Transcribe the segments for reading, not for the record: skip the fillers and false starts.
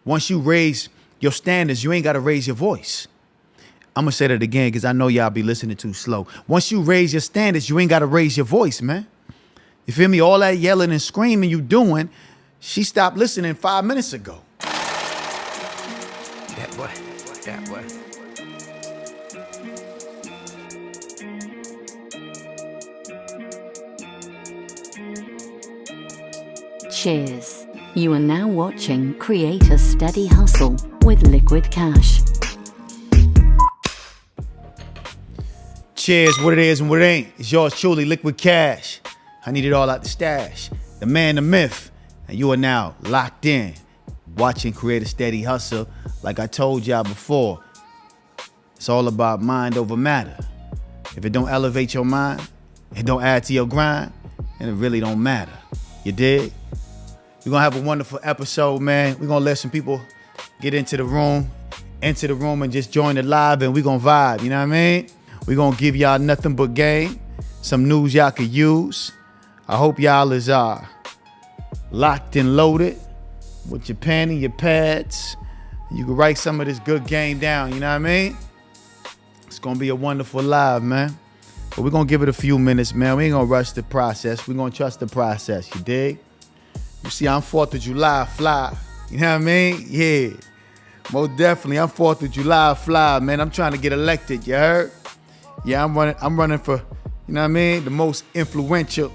Once you raise your standards, you ain't got to raise your voice. I'm going to say that again because I know y'all be listening too slow. Once you raise your standards, you ain't got to raise your voice, man. You feel me? All that yelling and screaming you doing, she stopped listening 5 minutes ago. That boy. Cheers. You are now watching Create a Steady Hustle with LikquidCash. Cheers, what it is and what it ain't. It's yours truly, LikquidCash. I need it all out the stash. The man, the myth. And you are now locked in, watching Create a Steady Hustle. Like I told y'all before, it's all about mind over matter. If it don't elevate your mind, it don't add to your grind, and it really don't matter. You dig? We're gonna have a wonderful episode, man. We're gonna let some people get into the room and just join the live, and we're gonna vibe, you know what I mean? We're gonna give y'all nothing but game, some news y'all could use. I hope y'all is locked and loaded with your pen and your pads. You can write some of this good game down, you know what I mean? It's gonna be a wonderful live, man. But we're gonna give it a few minutes, man. We ain't gonna rush the process. We're gonna trust the process, you dig? You see, I'm 4th of July fly. You know what I mean? Yeah. Most definitely, I'm 4th of July fly, man. I'm trying to get elected, you heard? Yeah, I'm running for, you know what I mean? The most influential.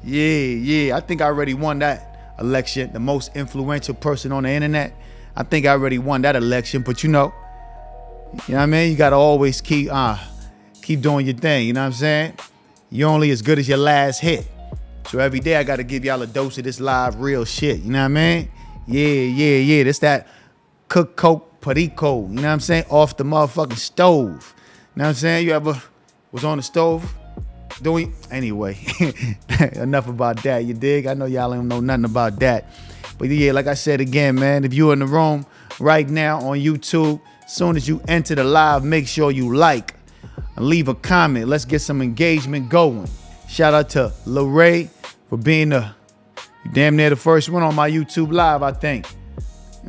Yeah. I think I already won that election. The most influential person on the internet. I think I already won that election, but you know what I mean? You gotta always keep doing your thing, you know what I'm saying? You're only as good as your last hit. So every day I gotta give y'all a dose of this live real shit, you know what I mean? Yeah. That's that cook coke perico, you know what I'm saying? Off the motherfucking stove. You know what I'm saying? You ever was on the stove doing? Anyway, enough about that, you dig? I know y'all don't know nothing about that. But yeah, like I said again, man, if you're in the room right now on YouTube, as soon as you enter the live, make sure you like and leave a comment. Let's get some engagement going. Shout out to LaRae for being damn near the first one on my YouTube live, I think.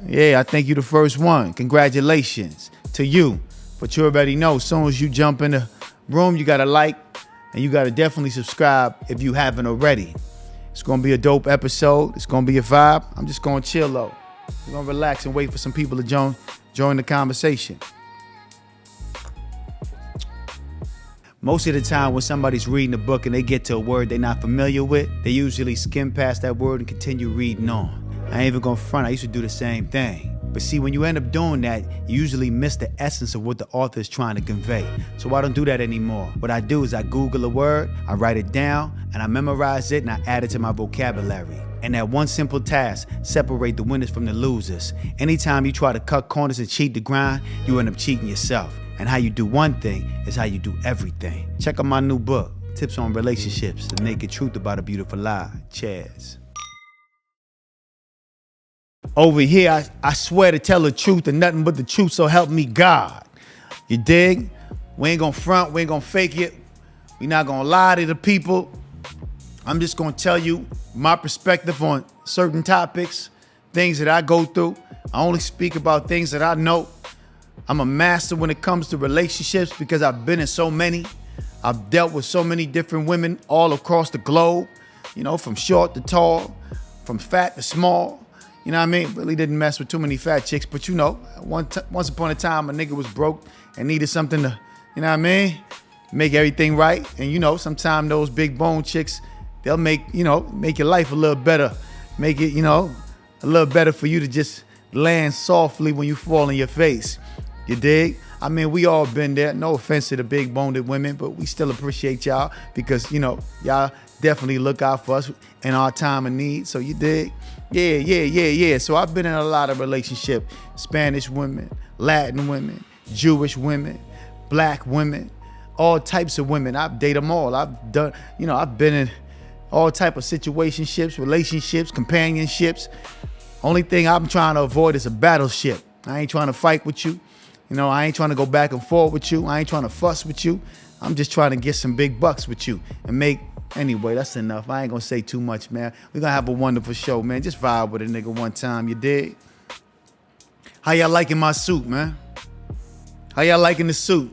Yeah, I think you the first one. Congratulations to you. But you already know, as soon as you jump in the room, you gotta like and you gotta definitely subscribe if you haven't already. It's gonna be a dope episode. It's gonna be a vibe. I'm just gonna chill though. We're gonna relax and wait for some people to join the conversation. Most of the time when somebody's reading a book and they get to a word they're not familiar with, they usually skim past that word and continue reading on. I ain't even gonna front, I used to do the same thing. But see, when you end up doing that, you usually miss the essence of what the author is trying to convey. So I don't do that anymore. What I do is I Google a word, I write it down, and I memorize it and I add it to my vocabulary. And that one simple task, separate the winners from the losers. Anytime you try to cut corners and cheat the grind, you end up cheating yourself. And how you do one thing is how you do everything. Check out my new book, Tips on Relationships, The Naked Truth About a Beautiful Lie. Cheers. Over here, I swear to tell the truth and nothing but the truth, so help me God. You dig? We ain't gonna front, we ain't gonna fake it. We not gonna lie to the people. I'm just gonna tell you my perspective on certain topics, things that I go through. I only speak about things that I know. I'm a master when it comes to relationships because I've been in so many. I've dealt with so many different women all across the globe, you know, from short to tall, from fat to small. You know what I mean? Really didn't mess with too many fat chicks, but you know, once upon a time, a nigga was broke and needed something to, you know what I mean? Make everything right. And you know, sometimes those big bone chicks, they'll make your life a little better. Make it, a little better for you to just land softly when you fall on your face. You dig? I mean, we all been there. No offense to the big boned women, but we still appreciate y'all because, y'all definitely look out for us in our time of need. So you dig? Yeah. So I've been in a lot of relationships. Spanish women, Latin women, Jewish women, black women, all types of women. I've dated them all. I've done, I've been in all type of situationships, relationships, companionships. Only thing I'm trying to avoid is a battleship. I ain't trying to fight with you. I ain't trying to go back and forth with you. I ain't trying to fuss with you. I'm just trying to get some big bucks with you and anyway, that's enough. I ain't gonna say too much, man. We're gonna have a wonderful show, man. Just vibe with a nigga one time, you dig? How y'all liking my suit, man? How y'all liking the suit?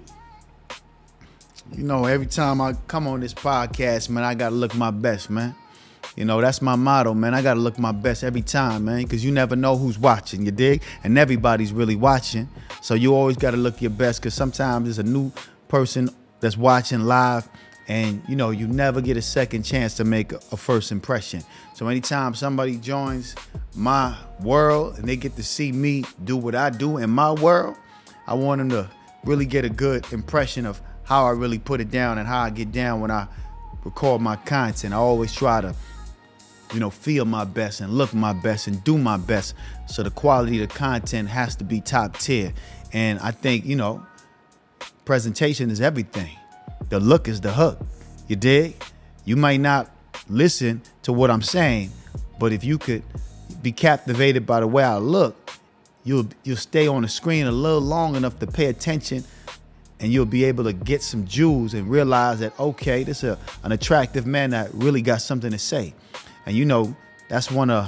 You know, every time I come on this podcast, man, I gotta look my best, man. You know, that's my motto, man. I gotta look my best every time, man, because you never know who's watching, you dig? And everybody's really watching. So you always gotta look your best, because sometimes there's a new person that's watching live, and you know, you never get a second chance to make a first impression. So anytime somebody joins my world and they get to see me do what I do in my world, I want them to really get a good impression of how I really put it down and how I get down when I record my content. I always try to, you know, feel my best and look my best and do my best. So the quality of the content has to be top tier. And I think, you know, presentation is everything. The look is the hook. You dig? You might not listen to what I'm saying, but if you could be captivated by the way I look, you'll stay on the screen a little long enough to pay attention, and you'll be able to get some jewels and realize that, okay, this is an attractive man that really got something to say. And you know, that's one of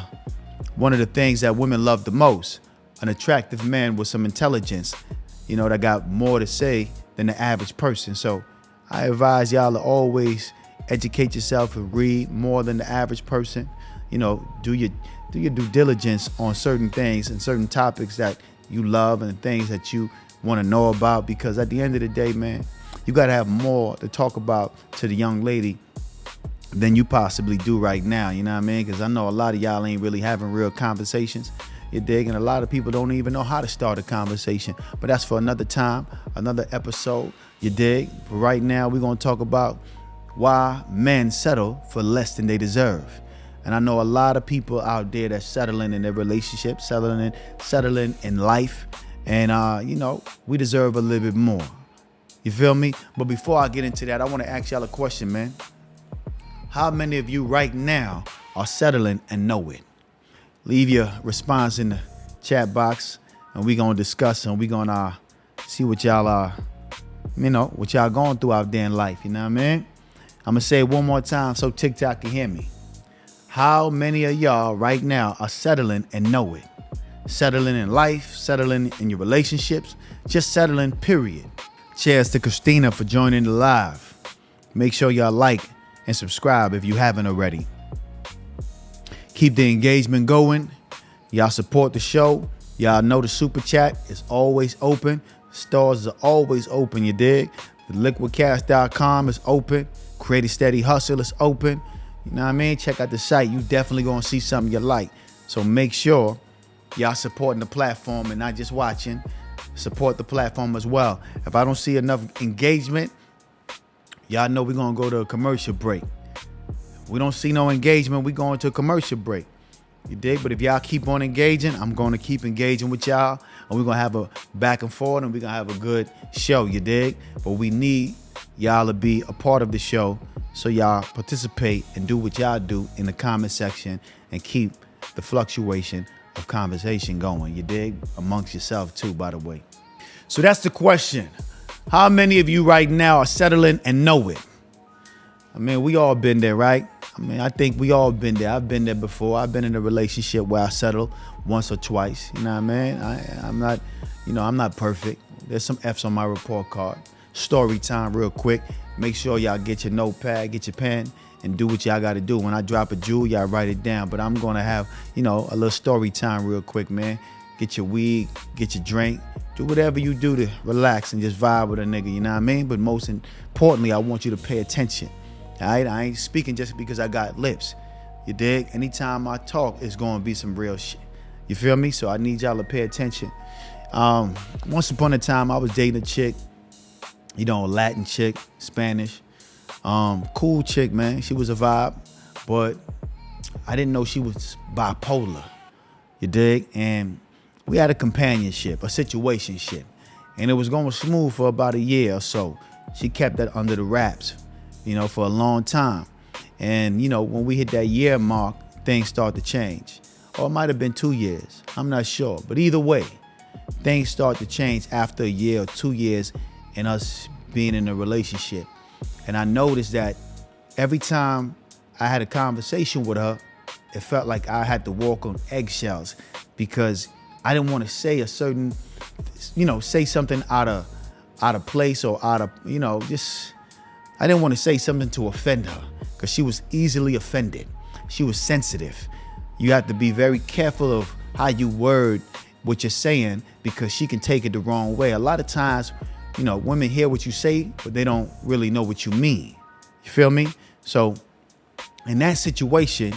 the things that women love the most. An attractive man with some intelligence, you know, that got more to say than the average person. So I advise y'all to always educate yourself and read more than the average person. You know, do your due diligence on certain things and certain topics that you love and things that you want to know about, because at the end of the day, man, you got to have more to talk about to the young lady than you possibly do right now. You know what I mean? Because I know a lot of y'all ain't really having real conversations. You dig? And a lot of people don't even know how to start a conversation. But that's for another time, another episode. You dig? But right now, we're going to talk about why men settle for less than they deserve. And I know a lot of people out there that's settling in their relationship, settling in life. And, you know, we deserve a little bit more. You feel me? But before I get into that, I want to ask y'all a question, man. How many of you right now are settling and know it? Leave your response in the chat box, and we're going to discuss, and we're going to see what y'all are, you know, what y'all going through out there in life. You know what I mean? I'm going to say it one more time so TikTok can hear me. How many of y'all right now are settling and know it? Settling in life, settling in your relationships, just settling, period. Cheers to Christina for joining the live. Make sure y'all like and subscribe if you haven't already. Keep the engagement going. Y'all support the show. Y'all know the super chat is always open. Stores are always open, you dig? The LikquidCash.com is open. Create a Steady Hustle is open. You know what I mean? Check out the site. You definitely gonna see something you like. So make sure y'all supporting the platform and not just watching. Support the platform as well. If I don't see enough engagement, y'all know we're gonna go to a commercial break. If we don't see no engagement, we going to a commercial break. You dig? But if y'all keep on engaging, I'm gonna keep engaging with y'all, and we're gonna have a back and forth, and we're gonna have a good show. You dig? But we need y'all to be a part of the show, so y'all participate and do what y'all do in the comment section and keep the fluctuation of conversation going. You dig? Amongst yourself too, by the way. So that's the question. How many of you right now are settling and know it? I mean, we all been there, right? I mean, I think we all been there. I've been there before. I've been in a relationship where I settled once or twice. You know what I mean? I'm not perfect. There's some F's on my report card. Story time real quick. Make sure y'all get your notepad, get your pen, and do what y'all got to do. When I drop a jewel, y'all write it down. But I'm going to have, you know, a little story time real quick, man. Get your weed, get your drink. Do whatever you do to relax and just vibe with a nigga, you know what I mean? But most importantly, I want you to pay attention. All right? I ain't speaking just because I got lips. You dig? Anytime I talk, it's going to be some real shit. You feel me? So I need y'all to pay attention. Once upon a time, I was dating a chick, you know, a Latin chick, Spanish. Cool chick, man. She was a vibe, but I didn't know she was bipolar. You dig? And we had a companionship, a situationship, and it was going smooth for about a year or so. She kept that under the wraps, you know, for a long time. And, you know, when we hit that year mark, things start to change. Or it might have been 2 years. I'm not sure. But either way, things start to change after a year or 2 years in us being in a relationship. And I noticed that every time I had a conversation with her, it felt like I had to walk on eggshells because I didn't want to say a certain, say something out of place or out of, just, I didn't want to say something to offend her because she was easily offended. She was sensitive. You have to be very careful of how you word what you're saying because she can take it the wrong way. A lot of times, women hear what you say, but they don't really know what you mean. You feel me? So in that situation,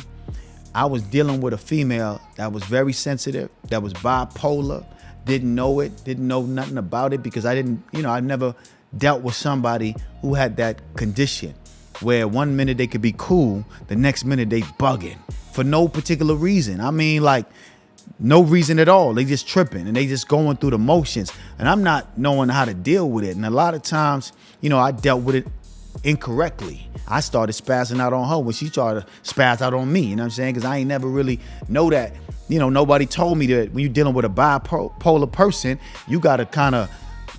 I was dealing with a female that was very sensitive, that was bipolar, didn't know nothing about it because I never dealt with somebody who had that condition where one minute they could be cool, the next minute they bugging for no particular reason. I mean, like no reason at all. They just tripping and they just going through the motions. And I'm not knowing how to deal with it. And a lot of times, I dealt with it incorrectly. I started spazzing out on her when she started to spaz out on me. You know what I'm saying? Because I ain't never really know that. Nobody told me that when you're dealing with a bipolar person, you got to kind of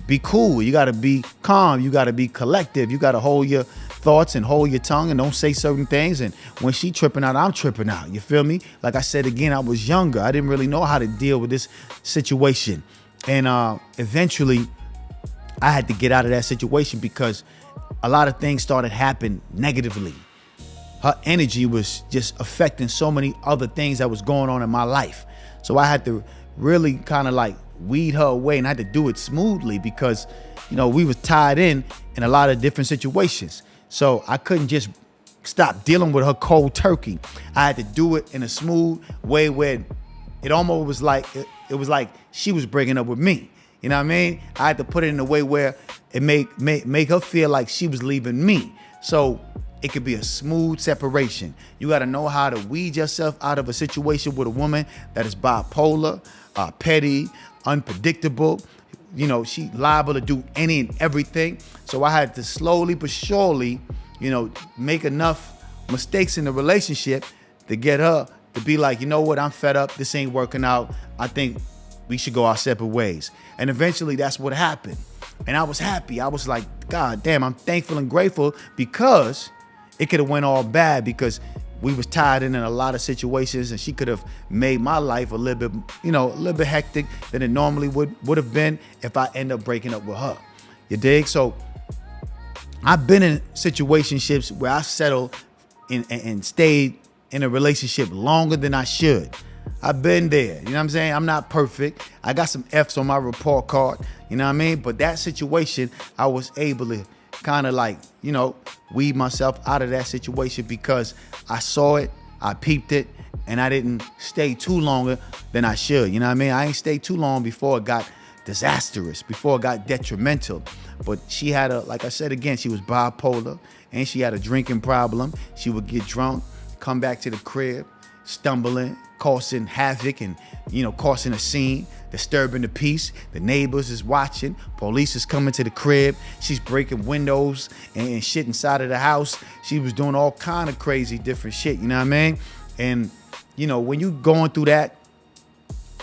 be cool. You got to be calm. You got to be collective. You got to hold your thoughts and hold your tongue and don't say certain things. And when she tripping out, I'm tripping out. You feel me? Like I said, again, I was younger. I didn't really know how to deal with this situation. And eventually I had to get out of that situation because a lot of things started happening negatively. Her energy was just affecting so many other things that was going on in my life. So I had to really kind of like weed her away, and I had to do it smoothly because, we was tied in a lot of different situations. So I couldn't just stop dealing with her cold turkey. I had to do it in a smooth way where it almost was like, it was like she was breaking up with me. You know what I mean? I had to put it in a way where it make her feel like she was leaving me. So it could be a smooth separation. You got to know how to weed yourself out of a situation with a woman that is bipolar, petty, unpredictable. She liable to do any and everything. So I had to slowly but surely, make enough mistakes in the relationship to get her to be like, you know what, I'm fed up. This ain't working out. I think we should go our separate ways. And eventually that's what happened. And I was happy. I was like, God damn, I'm thankful and grateful because it could have went all bad because we was tied in a lot of situations and she could have made my life a little bit hectic than it normally would have been if I end up breaking up with her. You dig? So I've been in situationships where I settled and stayed in a relationship longer than I should. I've been there. You know what I'm saying? I'm not perfect. I got some F's on my report card. You know what I mean? But that situation, I was able to kind of like, weed myself out of that situation because I saw it, I peeped it, and I didn't stay too longer than I should. You know what I mean? I ain't stayed too long before it got disastrous, before it got detrimental. But she had like I said again, she was bipolar and she had a drinking problem. She would get drunk, come back to the crib, stumbling, causing havoc and, causing a scene, disturbing the peace. The neighbors is watching. Police is coming to the crib. She's breaking windows and shit inside of the house. She was doing all kind of crazy different shit, you know what I mean? And, when you going through that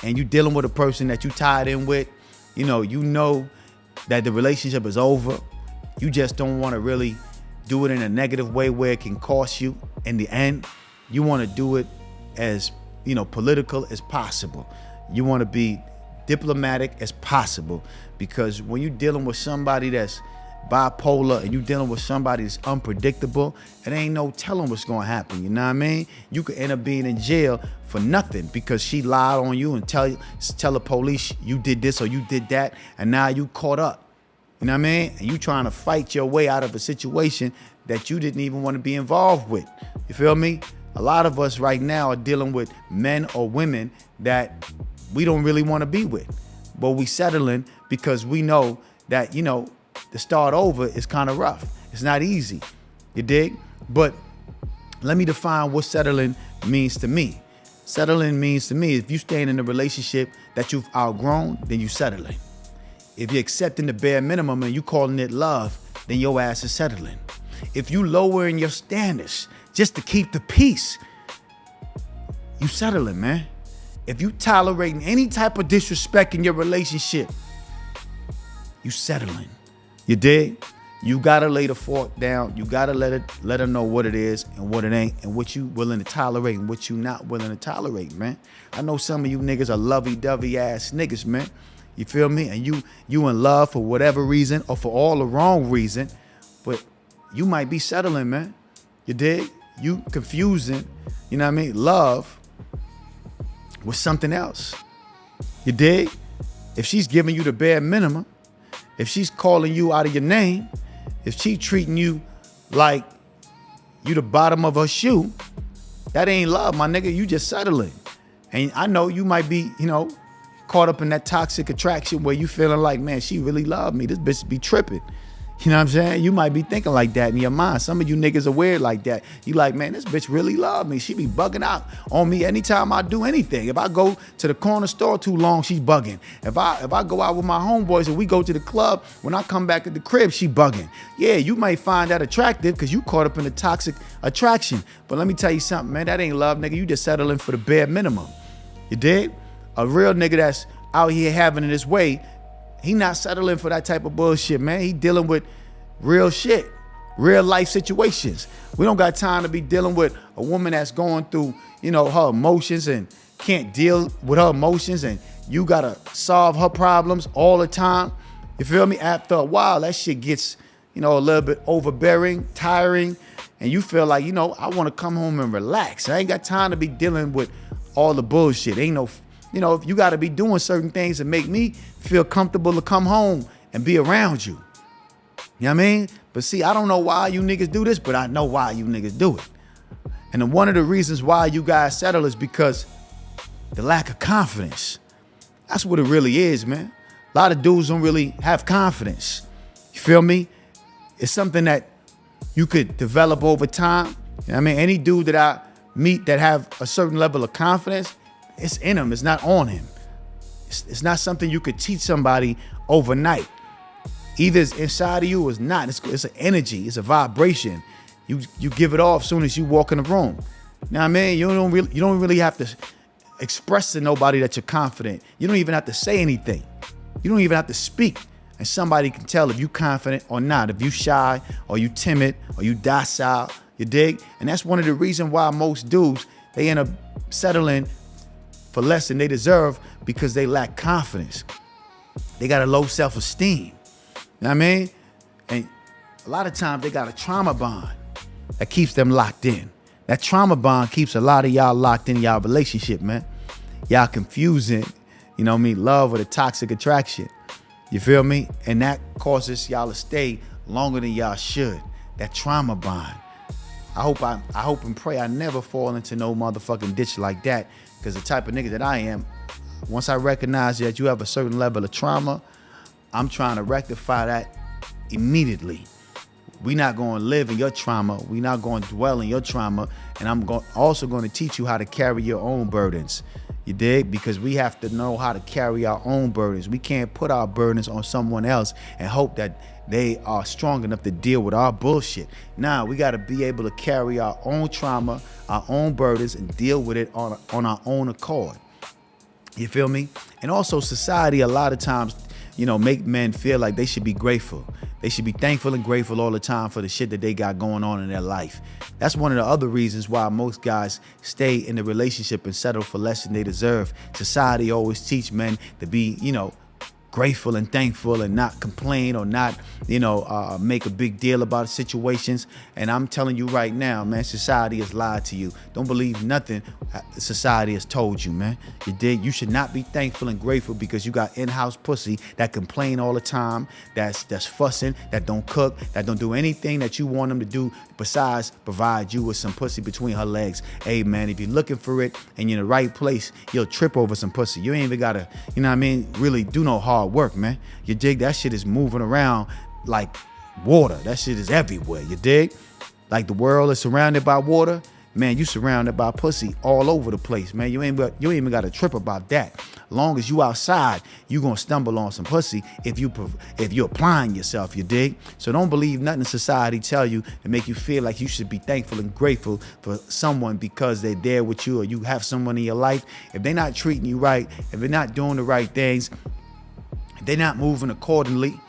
and you dealing with a person that you tied in with, you know that the relationship is over. You just don't want to really do it in a negative way where it can cost you in the end. You want to do it as, political as possible. You want to be diplomatic as possible because when you're dealing with somebody that's bipolar and you're dealing with somebody that's unpredictable, it ain't no telling what's going to happen. You know what I mean? You could end up being in jail for nothing because she lied on you and tell the police you did this or you did that, and now you caught up. You know what I mean? And you trying to fight your way out of a situation that you didn't even want to be involved with. You feel me? A lot of us right now are dealing with men or women that we don't really want to be with, but we settling because we know that, to start over is kind of rough. It's not easy. You dig? But let me define what settling means to me. Settling means to me, if you staying in a relationship that you've outgrown, then you settling. If you're accepting the bare minimum and you calling it love, then your ass is settling. If you lowering your standards just to keep the peace, you settling, man. If you tolerating any type of disrespect in your relationship, you settling. You dig? You gotta lay the fork down. You gotta let her know what it is and what it ain't, and what you willing to tolerate and what you not willing to tolerate, man. I know some of you niggas are lovey-dovey ass niggas, man. You feel me? And you in love for whatever reason or for all the wrong reason, but you might be settling, man. You dig? You confusing, you know what I mean, love with something else. You dig? If she's giving you the bare minimum, if she's calling you out of your name, if she treating you like you the bottom of her shoe, that ain't love, my nigga. You just settling. And I know you might be, caught up in that toxic attraction where you feeling like, man, she really love me. This bitch be tripping. You know what I'm saying? You might be thinking like that in your mind. Some of you niggas are weird like that. You like, man, this bitch really love me. She be bugging out on me anytime I do anything. If I go to the corner store too long, she's bugging. If I go out with my homeboys and we go to the club, when I come back at the crib, she bugging. Yeah, you might find that attractive because you caught up in the toxic attraction. But let me tell you something, man, that ain't love, nigga. You just settling for the bare minimum. You dig? A real nigga that's out here having it his way, he not settling for that type of bullshit, man. He dealing with real shit, real life situations. We don't got time to be dealing with a woman that's going through, her emotions and can't deal with her emotions, and you gotta solve her problems all the time. You feel me? After a while, that shit gets, a little bit overbearing, tiring, and you feel like, I wanna come home and relax. I ain't got time to be dealing with all the bullshit. Ain't no, if you gotta be doing certain things to make me feel comfortable to come home and be around you. You know what I mean? But see, I don't know why you niggas do this, but I know why you niggas do it. And then one of the reasons why you guys settle is because the lack of confidence. That's what it really is, man. A lot of dudes don't really have confidence. You feel me? It's something that you could develop over time. You know what I mean? Any dude that I meet that have a certain level of confidence, it's in him, it's not on him. It's not something you could teach somebody overnight. Either it's inside of you or it's not. It's an energy, it's a vibration. You give it off as soon as you walk in the room. You know what I mean? You don't really have to express to nobody that you're confident. You don't even have to say anything. You don't even have to speak. And somebody can tell if you confident or not, if you shy or you timid or you docile, you dig? And that's one of the reasons why most dudes, they end up settling for less than they deserve because they lack confidence. They got a low self-esteem. You know what I mean? And a lot of times they got a trauma bond that keeps them locked in. That trauma bond keeps a lot of y'all locked in y'all relationship, man. Y'all confusing, love with a toxic attraction. You feel me? And that causes y'all to stay longer than y'all should. That trauma bond. I hope and pray I never fall into no motherfucking ditch like that. Because the type of nigga that I am, once I recognize that you have a certain level of trauma, I'm trying to rectify that immediately. We not going to live in your trauma. We not going to dwell in your trauma. And I'm also going to teach you how to carry your own burdens. You dig? Because we have to know how to carry our own burdens. We can't put our burdens on someone else and hope that they are strong enough to deal with our bullshit. Now, we got to be able to carry our own trauma, our own burdens, and deal with it on our own accord. You feel me? And also society a lot of times, make men feel like they should be grateful. They should be thankful and grateful all the time for the shit that they got going on in their life. That's one of the other reasons why most guys stay in the relationship and settle for less than they deserve. Society always teach men to be, grateful and thankful and not complain or not, make a big deal about situations. And I'm telling you right now, man, society has lied to you. Don't believe nothing society has told you, man. You dig? You should not be thankful and grateful because you got in-house pussy that complain all the time, that's fussing, that don't cook, that don't do anything that you want them to do besides provide you with some pussy between her legs. Hey, man, if you're looking for it and you're in the right place, you'll trip over some pussy. You ain't even gotta, really do no hard work, man. You dig? That shit is moving around like water. That shit is everywhere. You dig? Like the world is surrounded by water. Man, you surrounded by pussy all over the place, man. You ain't even got to trip about that. Long as you outside, you gonna stumble on some pussy if you're applying yourself. You dig? So don't believe nothing society tell you to make you feel like you should be thankful and grateful for someone because they're there with you or you have someone in your life. If they're not treating you right, if they're not doing the right things, if they're not moving accordingly,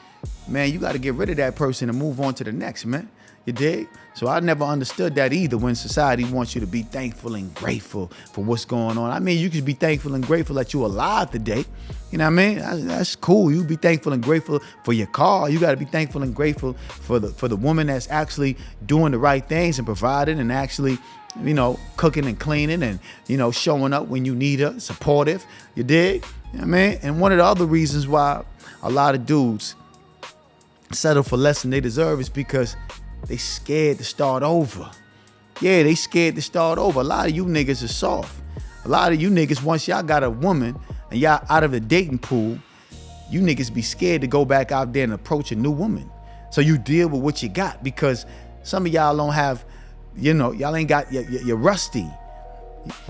man, you got to get rid of that person and move on to the next, man. You dig? So I never understood that either, when society wants you to be thankful and grateful for what's going on. I mean, you can be thankful and grateful that you're alive today. You know what I mean? That's cool. You be thankful and grateful for your car. You got to be thankful and grateful for the woman that's actually doing the right things and providing and actually, you know, cooking and cleaning and, you know, showing up when you need her, supportive. You dig? You know what I mean? And one of the other reasons why a lot of dudes settle for less than they deserve is because they scared to start over. Yeah, they scared to start over. A lot of you niggas are soft. A lot of you niggas, once y'all got a woman and y'all out of the dating pool, you niggas be scared to go back out there and approach a new woman. So you deal with what you got, because some of y'all don't have, you know, y'all ain't got, you're rusty.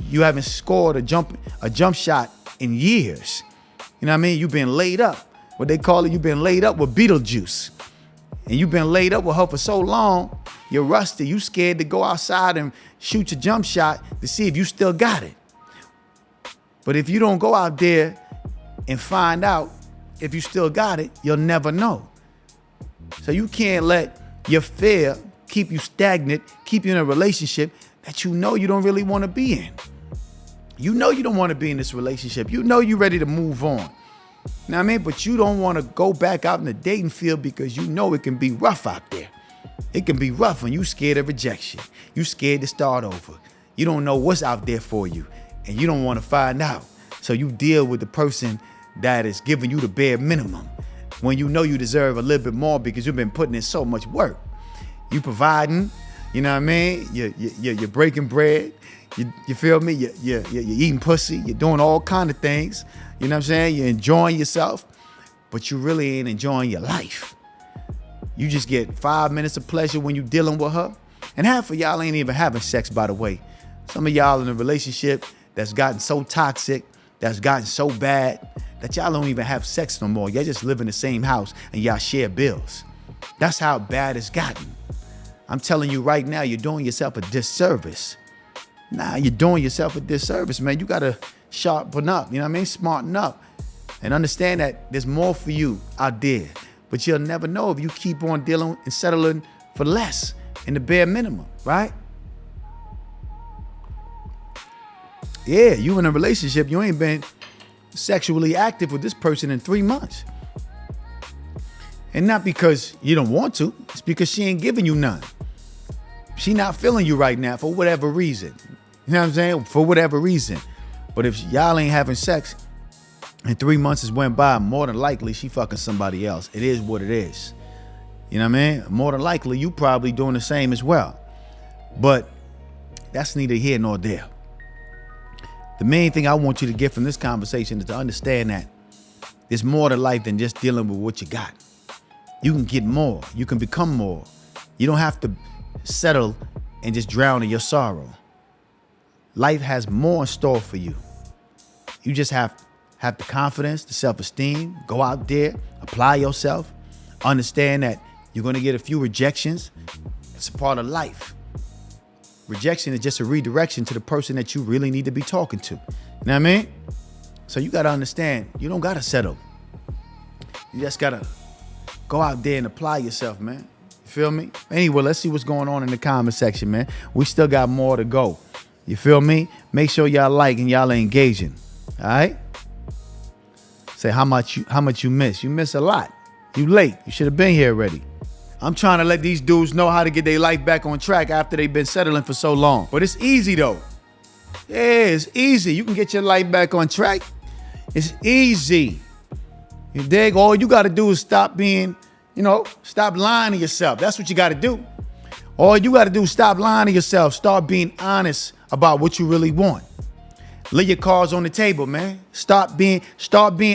You haven't scored a jump shot in years. You know what I mean? You've been laid up. What they call it, you've been laid up with Beetlejuice. And you've been laid up with her for so long, you're rusty. You scared to go outside and shoot your jump shot to see if you still got it. But if you don't go out there and find out if you still got it, you'll never know. So you can't let your fear keep you stagnant, keep you in a relationship that you know you don't really want to be in. You know you don't want to be in this relationship. You know you're ready to move on. You know what I mean? But you don't want to go back out in the dating field because you know it can be rough out there. It can be rough when you scared of rejection. You scared to start over. You don't know what's out there for you, and you don't want to find out. So you deal with the person that is giving you the bare minimum when you know you deserve a little bit more because you've been putting in so much work. You providing, you know what I mean? You're breaking bread. You feel me? You're eating pussy. You're doing all kind of things. You know what I'm saying? You're enjoying yourself, but you really ain't enjoying your life. You just get 5 minutes of pleasure when you dealing with her. And half of y'all ain't even having sex, by the way. Some of y'all in a relationship that's gotten so toxic, that's gotten so bad, that y'all don't even have sex no more. Y'all just live in the same house and y'all share bills. That's how bad it's gotten. I'm telling you right now, you're doing yourself a disservice. Nah, you're doing yourself a disservice, man. You gotta sharpen up, you know what I mean? Smarten up and understand that there's more for you out there. But you'll never know if you keep on dealing and settling for less in the bare minimum, right? Yeah, you in a relationship, you ain't been sexually active with this person in 3 months. And not because you don't want to, it's because she ain't giving you none. She not feeling you right now for whatever reason. You know what I'm saying? For whatever reason. But if y'all ain't having sex and 3 months has went by, more than likely she fucking somebody else. It is what it is. You know what I mean? More than likely you probably doing the same as well. But that's neither here nor there. The main thing I want you to get from this conversation is to understand that there's more to life than just dealing with what you got. You can get more. You can become more. You don't have to settle and just drown in your sorrow. Life has more in store for you. You just have the confidence, the self-esteem, go out there, apply yourself, understand that you're going to get a few rejections. It's a part of life. Rejection is just a redirection to the person that you really need to be talking to. You know what I mean? So you got to understand, you don't got to settle. You just got to go out there and apply yourself, man. You feel me? Anyway, let's see what's going on in the comment section, man. We still got more to go. You feel me? Make sure y'all like and y'all are engaging. All right? Say how much you miss. You miss a lot. You late. You should have been here already. I'm trying to let these dudes know how to get their life back on track after they've been settling for so long. But it's easy though. Yeah, it's easy. You can get your life back on track. It's easy. You dig? All you got to do is stop being, stop lying to yourself. That's what you got to do. All you got to do is stop lying to yourself. Start being honest about what you really want. Lay your cards on the table, man. Start being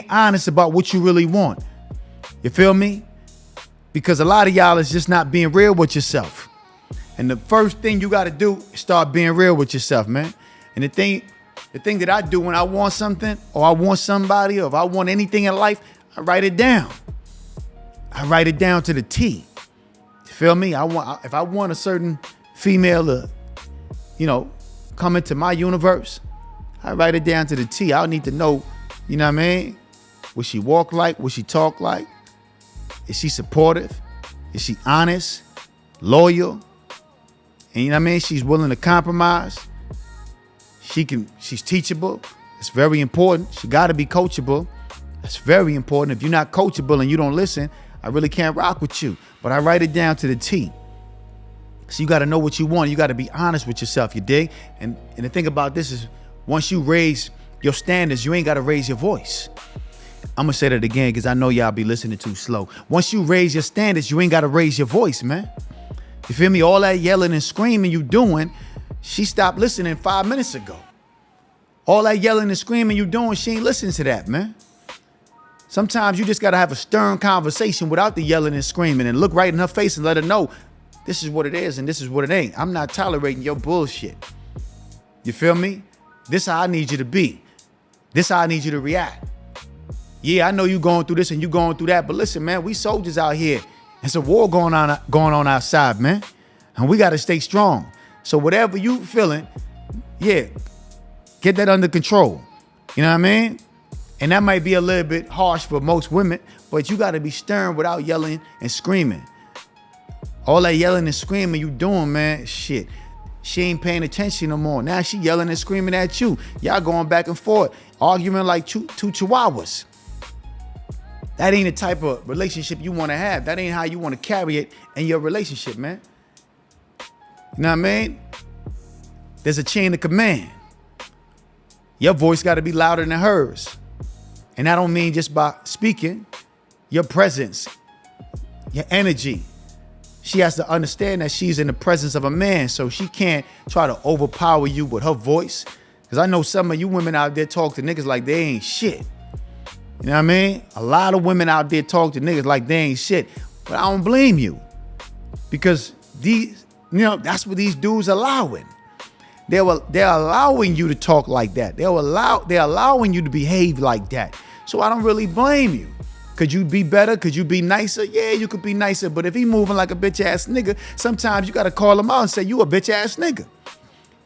honest about what you really want. You feel me? Because a lot of y'all is just not being real with yourself. And the first thing you got to do is start being real with yourself, man. And the thing that I do when I want something or I want somebody or if I want anything in life, I write it down. I write it down to the T. You feel me? If I want a certain female to, come into my universe, I write it down to the T. I need to know, you know what I mean? What she walk like, what she talk like. Is she supportive? Is she honest, loyal? And you know what I mean? She's willing to compromise. She's teachable. It's very important. She got to be coachable. That's very important. If you're not coachable and you don't listen, I really can't rock with you. But I write it down to the T. So you got to know what you want. You got to be honest with yourself, you dig? And the thing about this is, once you raise your standards, you ain't got to raise your voice. I'm going to say that again because I know y'all be listening too slow. Once you raise your standards, you ain't got to raise your voice, man. You feel me? All that yelling and screaming you doing, she stopped listening 5 minutes ago. All that yelling and screaming you doing, she ain't listening to that, man. Sometimes you just got to have a stern conversation without the yelling and screaming and look right in her face and let her know this is what it is and this is what it ain't. I'm not tolerating your bullshit. You feel me? This how I need you to be. This how I need you to react. Yeah, I know you going through this and you going through that, but listen, man, we soldiers out here. There's a war going on outside, man. And we got to stay strong. So whatever you feeling, yeah, get that under control. You know what I mean? And that might be a little bit harsh for most women, but you got to be stern without yelling and screaming. All that yelling and screaming you doing, man, shit. She ain't paying attention no more. Now she yelling and screaming at you. Y'all going back and forth, arguing like two chihuahuas. That ain't the type of relationship you want to have. That ain't how you want to carry it in your relationship, man. You know what I mean? There's a chain of command. Your voice got to be louder than hers. And I don't mean just by speaking. Your presence, your energy. She has to understand that she's in the presence of a man, so she can't try to overpower you with her voice. Because I know some of you women out there talk to niggas like they ain't shit. You know what I mean? A lot of women out there talk to niggas like they ain't shit. But I don't blame you. Because these, that's what these dudes allowing. They're allowing you to talk like that. They're allowing you to behave like that. So I don't really blame you. Could you be better? Could you be nicer? Yeah, you could be nicer. But if he moving like a bitch ass nigga, sometimes you got to call him out and say, you a bitch ass nigga.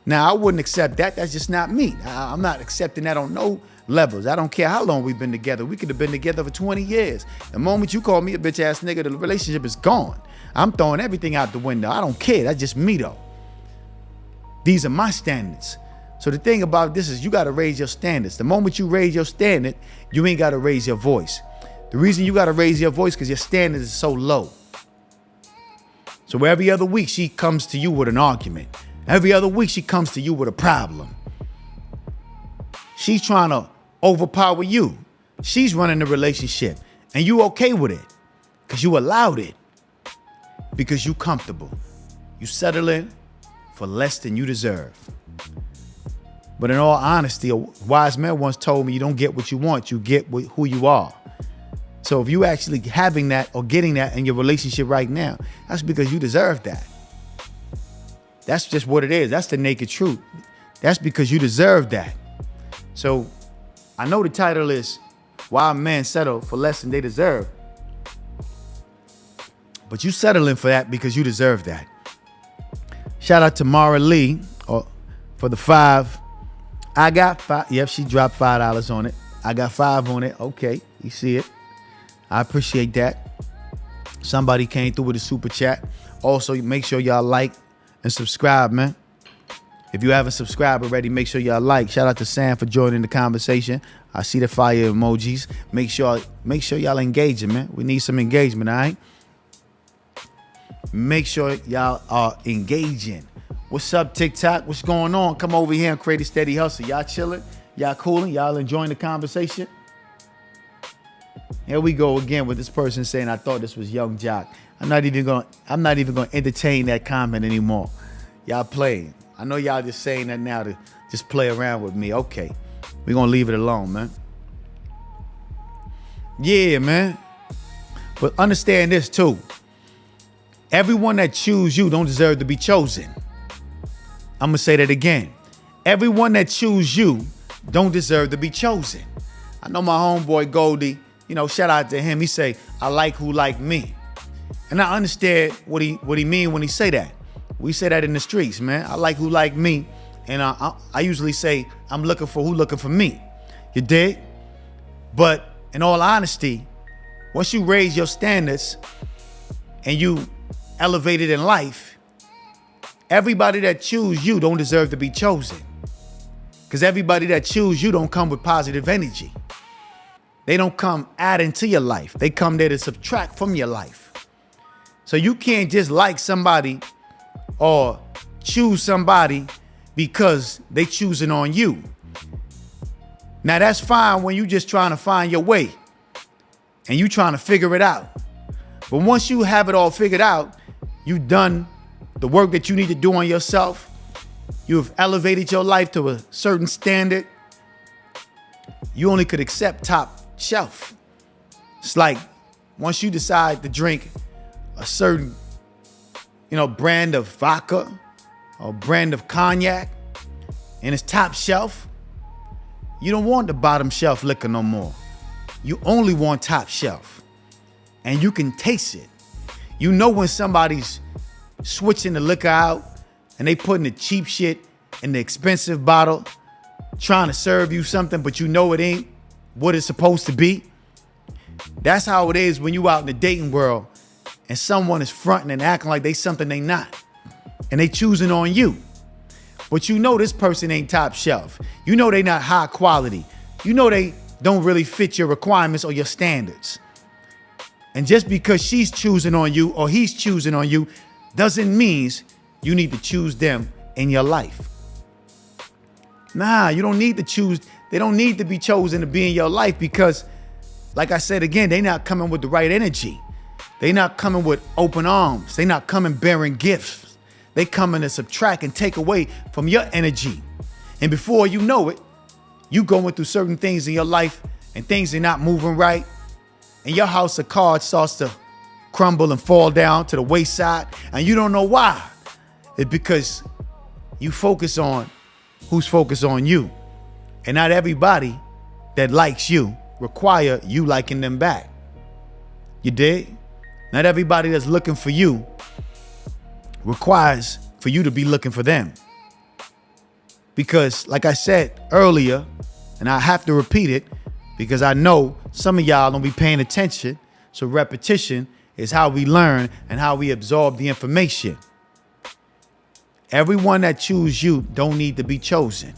Now, I wouldn't accept that. That's just not me. I'm not accepting that on no levels. I don't care how long we've been together. We could have been together for 20 years. The moment you call me a bitch ass nigga, the relationship is gone. I'm throwing everything out the window. I don't care. That's just me though. These are my standards. So the thing about this is you got to raise your standards. The moment you raise your standard, you ain't got to raise your voice. The reason you got to raise your voice because your standard is so low. So every other week she comes to you with an argument. Every other week she comes to you with a problem. She's trying to overpower you. She's running the relationship and you okay with it because you allowed it, because you comfortable. You settle in for less than you deserve. But in all honesty, a wise man once told me you don't get what you want, you get who you are. So if you actually having that or getting that in your relationship right now, that's because you deserve that. That's just what it is. That's the naked truth. That's because you deserve that. So I know the title is Why Men Settle for Less Than They Deserve. But you settling for that because you deserve that. Shout out to Mara Lee for the 5. I got 5. Yep, she dropped $5 on it. I got 5 on it. Okay, you see it. I appreciate that. Somebody came through with a super chat. Also, make sure y'all like and subscribe, man. If you haven't subscribed already, make sure y'all like. Shout out to Sam for joining the conversation. I see the fire emojis. Make sure y'all engaging, man. We need some engagement, all right? Make sure y'all are engaging. What's up, TikTok? What's going on? Come over here and create a steady hustle. Y'all chilling? Y'all cooling? Y'all enjoying the conversation? Here we go again with this person saying, I thought this was Young Jock. I'm not even gonna entertain that comment anymore. Y'all playing. I know y'all just saying that now to just play around with me. Okay. We're gonna leave it alone, man. Yeah, man. But understand this too. Everyone that choose you don't deserve to be chosen. I'm gonna say that again. Everyone that choose you don't deserve to be chosen. I know my homeboy Goldie, shout out to him. He say, I like who like me. And I understand what he mean when he say that. We say that in the streets, man. I like who like me. And I usually say, I'm looking for who looking for me. You dig? But in all honesty, once you raise your standards and you elevate it in life, everybody that choose you don't deserve to be chosen. Because everybody that choose you don't come with positive energy. They don't come adding to your life. They come there to subtract from your life. So you can't just like somebody or choose somebody because they choosing on you. Now that's fine when you just trying to find your way and you trying to figure it out. But once you have it all figured out, you've done the work that you need to do on yourself. You've elevated your life to a certain standard. You only could accept top shelf. It's like once you decide to drink a certain, brand of vodka or brand of cognac and it's top shelf, you don't want the bottom shelf liquor no more. You only want top shelf. And you can taste it. You know when somebody's switching the liquor out and they putting the cheap shit in the expensive bottle, trying to serve you something, but you know it ain't what it's supposed to be. That's how it is when you out in the dating world and someone is fronting and acting like they something they not. And they choosing on you. But you know this person ain't top shelf. You know they not high quality. You know they don't really fit your requirements or your standards. And just because she's choosing on you or he's choosing on you doesn't mean you need to choose them in your life. Nah, you don't need to choose. They don't need to be chosen to be in your life because, like I said again, they not coming with the right energy. They not coming with open arms. They not coming bearing gifts. They coming to subtract and take away from your energy. And before you know it, you going through certain things in your life and things are not moving right. And your house of cards starts to crumble and fall down to the wayside. And you don't know why. It's because you focus on who's focused on you. And not everybody that likes you require you liking them back. You dig? Not everybody that's looking for you requires for you to be looking for them. Because like I said earlier, and I have to repeat it because I know some of y'all don't be paying attention. So repetition is how we learn and how we absorb the information. Everyone that choose you don't need to be chosen.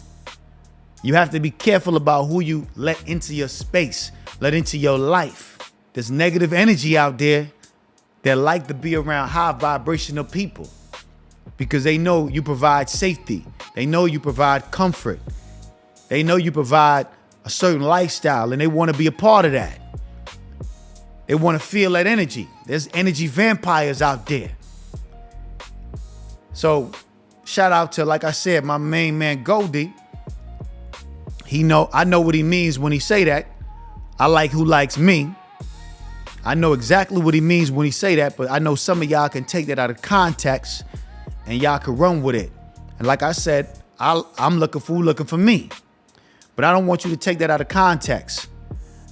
You have to be careful about who you let into your space, let into your life. There's negative energy out there that like to be around high vibrational people because they know you provide safety. They know you provide comfort. They know you provide a certain lifestyle and they want to be a part of that. They want to feel that energy. There's energy vampires out there. So shout out to, like I said, my main man Goldie. I know what he means when he say that. I like who likes me. I know exactly what he means when he say that, but I know some of y'all can take that out of context and y'all can run with it. And like I said, I'm looking for who looking for me. But I don't want you to take that out of context.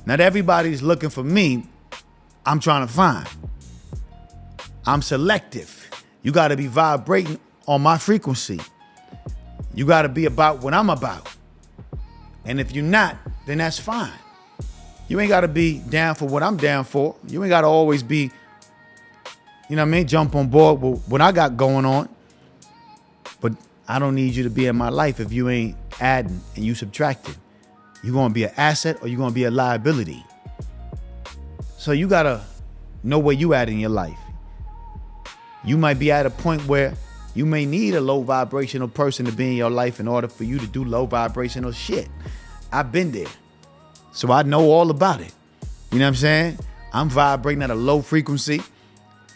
Not everybody's looking for me. I'm trying to find. I'm selective. You got to be vibrating on my frequency. You got to be about what I'm about. And if you're not, then that's fine. You ain't got to be down for what I'm down for. You ain't got to always be, jump on board with what I got going on. But I don't need you to be in my life if you ain't adding and you subtracting. You're going to be an asset or you're going to be a liability. So you got to know where you at in your life. You might be at a point where you may need a low vibrational person to be in your life in order for you to do low vibrational shit. I've been there. So I know all about it. You know what I'm saying? I'm vibrating at a low frequency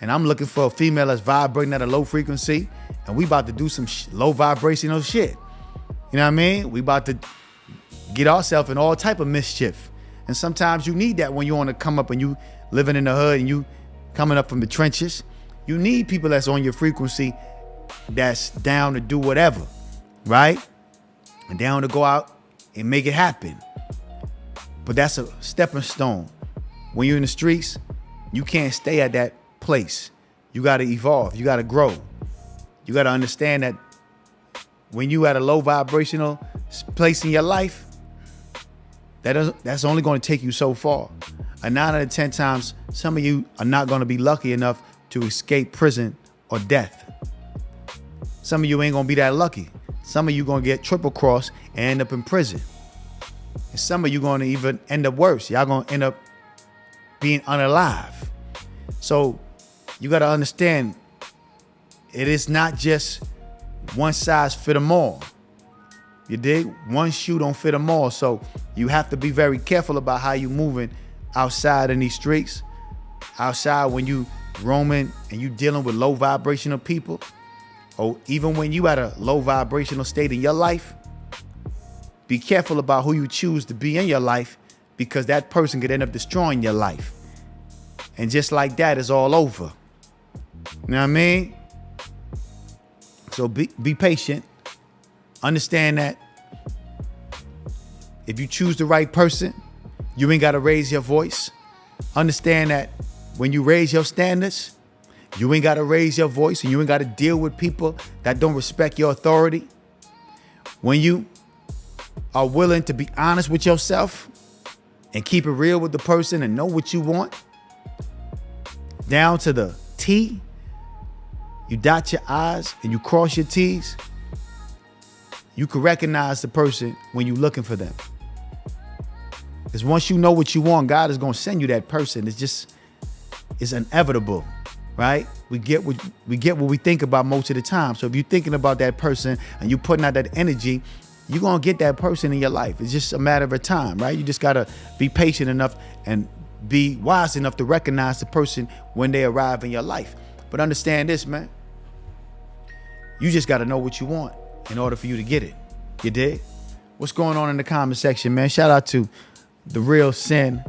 and I'm looking for a female that's vibrating at a low frequency and we about to do some low vibrational shit. You know what I mean? We about to get ourselves in all type of mischief. And sometimes you need that when you want to come up and you living in the hood and you coming up from the trenches. You need people that's on your frequency that's down to do whatever, right? And down to go out and make it happen. But that's a stepping stone. When you're in the streets, you can't stay at that place. You got to evolve. You got to grow. You got to understand that when you at a low vibrational place in your life, that's only going to take you so far. And 9 out of 10 times, some of you are not going to be lucky enough to escape prison or death. Some of you ain't going to be that lucky. Some of you going to get triple crossed and end up in prison. And some of you going to even end up worse. Y'all going to end up being unalive. So you got to understand, it is not just one size fit them all. You dig? One shoe don't fit them all. So you have to be very careful about how you moving outside in these streets. Outside when you roaming and you dealing with low vibrational people. Or even when you at a low vibrational state in your life. Be careful about who you choose to be in your life, because that person could end up destroying your life. And just like that, it's all over. You know what I mean? So be patient. Understand that if you choose the right person, you ain't got to raise your voice. Understand that when you raise your standards, you ain't got to raise your voice, and you ain't got to deal with people that don't respect your authority. When you are willing to be honest with yourself and keep it real with the person and know what you want, down to the T, you dot your I's and you cross your T's, you can recognize the person when you're looking for them. Because once you know what you want, God is going to send you that person. It's inevitable, right? We get what we think about most of the time. So if you're thinking about that person and you're putting out that energy, you're going to get that person in your life. It's just a matter of time, right? You just got to be patient enough and be wise enough to recognize the person when they arrive in your life. But understand this, man. You just got to know what you want in order for you to get it. You dig? What's going on in the comment section, man? Shout out to The Real Sin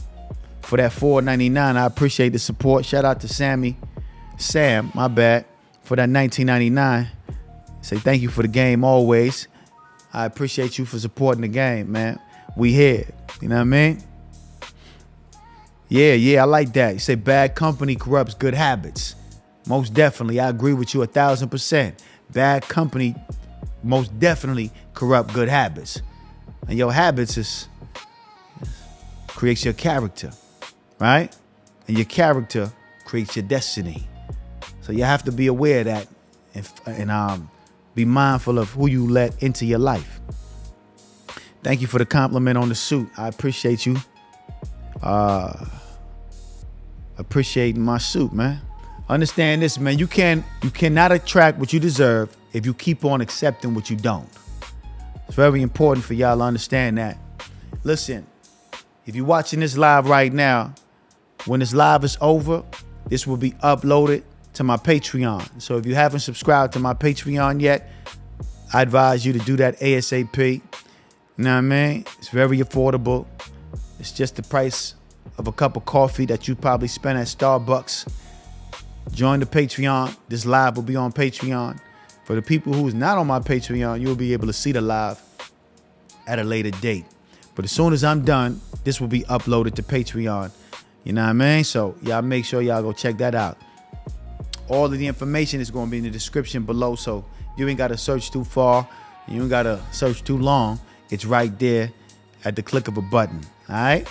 for that $4.99. I appreciate the support. Shout out to Sam, my bad, for that $19.99. Say thank you for the game always. I appreciate you for supporting the game, man. We here. You know what I mean? Yeah, I like that. You say bad company corrupts good habits. Most definitely. I agree with you 1,000%. Bad company most definitely corrupt good habits. And your habits creates your character, right? And your character creates your destiny. So you have to be aware of that and be mindful of who you let into your life. Thank you for the compliment on the suit. I appreciate you. Appreciating my suit, man. Understand this, man. You cannot attract what you deserve if you keep on accepting what you don't. It's very important for y'all to understand that. Listen, if you're watching this live right now, when this live is over, this will be uploaded to my Patreon. So if you haven't subscribed to my Patreon yet, I advise you to do that ASAP. You know what I mean? It's very affordable. It's just the price of a cup of coffee that you probably spend at Starbucks. Join the Patreon. This live will be on Patreon. For the people who's not on my Patreon, you'll be able to see the live at a later date. But as soon as I'm done, this will be uploaded to Patreon. You know what I mean? So y'all make sure y'all go check that out. All of the information is going to be in the description below, so you ain't got to search too far. You ain't got to search too long. It's right there at the click of a button. All right?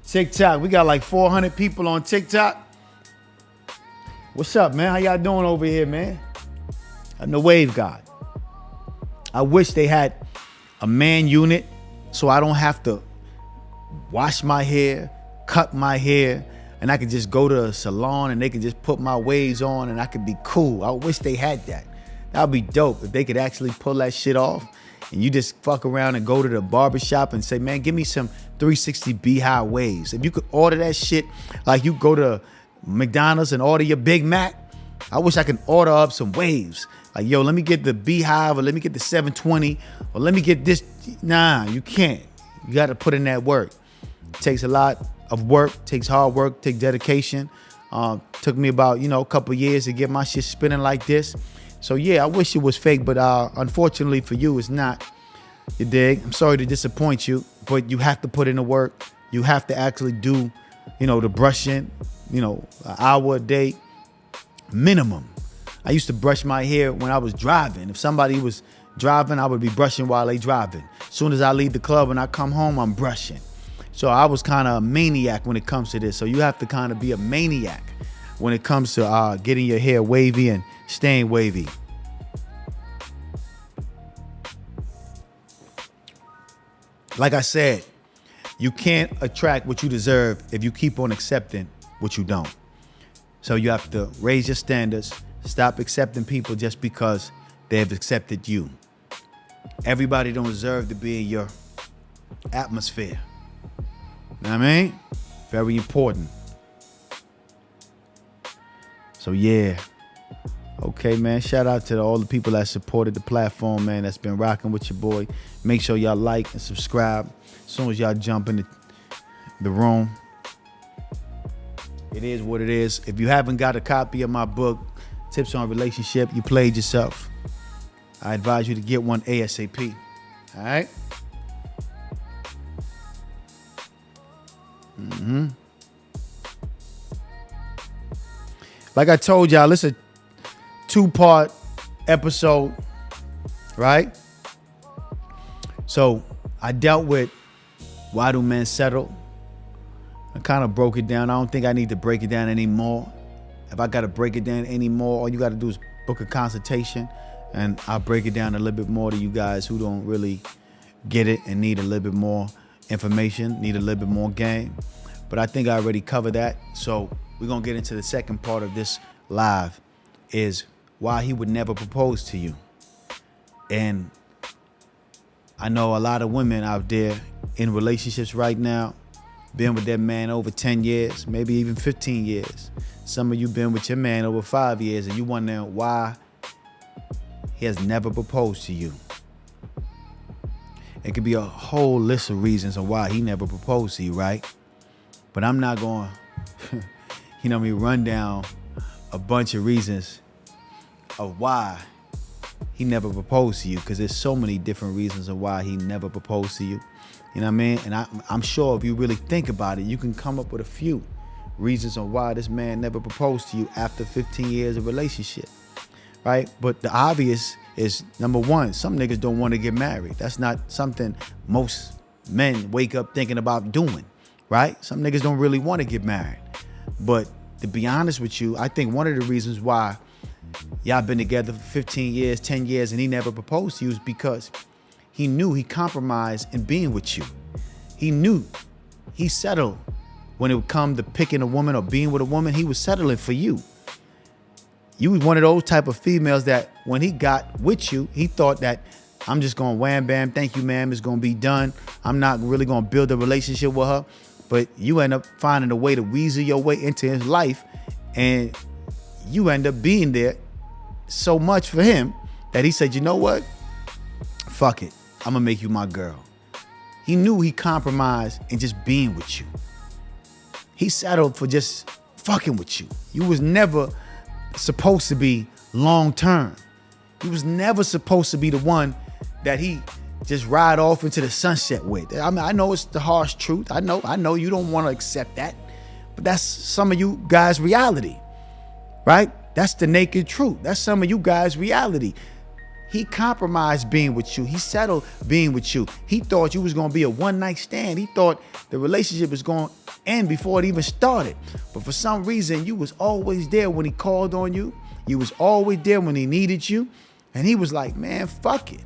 TikTok. We got like 400 people on TikTok. What's up, man? How y'all doing over here, man? I'm the Wave God. I wish they had a man unit so I don't have to wash my hair, cut my hair, and I could just go to a salon and they could just put my waves on and I could be cool. I wish they had that. That would be dope if they could actually pull that shit off and you just fuck around and go to the barbershop and say, man, give me some 360 Beehive waves. If you could order that shit like you go to McDonald's and order your Big Mac, I wish I could order up some waves. Like, yo, let me get the Beehive, or let me get the 720, or let me get this. Nah, you can't. You got to put in that work. It takes a lot of work, takes hard work, takes dedication. Took me about, a couple years to get my shit spinning like this. So yeah, I wish it was fake, but unfortunately for you, it's not. You dig? I'm sorry to disappoint you, but you have to put in the work. You have to actually do, the brushing, an hour a day minimum. I used to brush my hair when I was driving. If somebody was driving, I would be brushing while they driving. As soon as I leave the club and I come home, I'm brushing. So I was kind of a maniac when it comes to this. So you have to kind of be a maniac when it comes to getting your hair wavy and staying wavy. Like I said, you can't attract what you deserve if you keep on accepting what you don't. So you have to raise your standards. Stop accepting people just because they have accepted you. Everybody don't deserve to be in your atmosphere. You know what I mean? Very important. So yeah. Okay, man. Shout out to all the people that supported the platform, man, that's been rocking with your boy. Make sure y'all like and subscribe as soon as y'all jump in the room. It is what it is. If you haven't got a copy of my book, Tips on Relationship, you played yourself. I advise you to get one ASAP. All right? Like I told y'all, it's a 2-part episode, right? So I dealt with why do men settle. I kind of broke it down. I don't think I need to break it down anymore. If I got to break it down anymore, all you got to do is book a consultation and I'll break it down a little bit more to you guys who don't really get it and need a little bit more information, need a little bit more game. But I think I already covered that. So we're going to get into the second part of this live, is why he would never propose to you. And I know a lot of women out there in relationships right now, been with their man over 10 years, maybe even 15 years. Some of you been with your man over 5 years and you wondering why he has never proposed to you. It could be a whole list of reasons on why he never proposed to you, right? But I'm not going to, run down a bunch of reasons of why he never proposed to you, because there's so many different reasons of why he never proposed to you. You know what I mean? And I'm sure if you really think about it, you can come up with a few reasons on why this man never proposed to you after 15 years of relationship, right? But the obvious is, number one, some niggas don't want to get married. That's not something most men wake up thinking about doing, right? Some niggas don't really want to get married. But to be honest with you, I think one of the reasons why y'all been together for 15 years, 10 years, and he never proposed to you is because he knew he compromised in being with you. He knew he settled when it would come to picking a woman or being with a woman. He was settling for you. You was one of those type of females that when he got with you, he thought that I'm just going wham, bam, thank you, ma'am, it's going to be done. I'm not really going to build a relationship with her. But you end up finding a way to weasel your way into his life, and you end up being there so much for him that he said, you know what? Fuck it. I'm going to make you my girl. He knew he compromised in just being with you. He settled for just fucking with you. You was never supposed to be long term. He was never supposed to be the one that he just ride off into the sunset with. I mean, I know it's the harsh truth. I know you don't want to accept that, but that's some of you guys' reality, right? That's the naked truth. That's some of you guys' reality. He compromised being with you. He settled being with you. He thought you was going to be a one-night stand. He thought the relationship was going to end before it even started. But for some reason, you was always there when he called on you. You was always there when he needed you. And he was like, man, fuck it.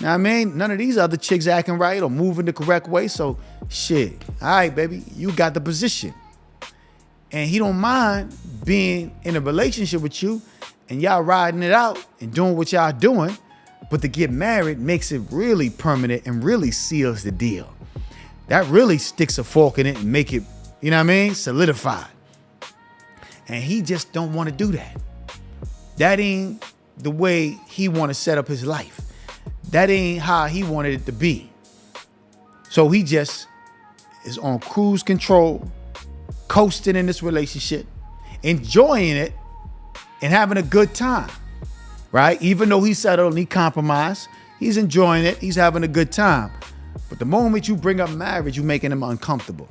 Know what I mean? None of these other chicks acting right or moving the correct way. So shit. All right, baby, you got the position. And he don't mind being in a relationship with you and y'all riding it out and doing what y'all doing. But to get married makes it really permanent and really seals the deal. That really sticks a fork in it and make it, you know what I mean, solidified. And he just don't want to do that. That ain't the way he want to set up his life. That ain't how he wanted it to be. So he just is on cruise control, coasting in this relationship, enjoying it and having a good time, right? Even though he settled and he compromised, he's enjoying it. He's having a good time. But the moment you bring up marriage, you're making him uncomfortable.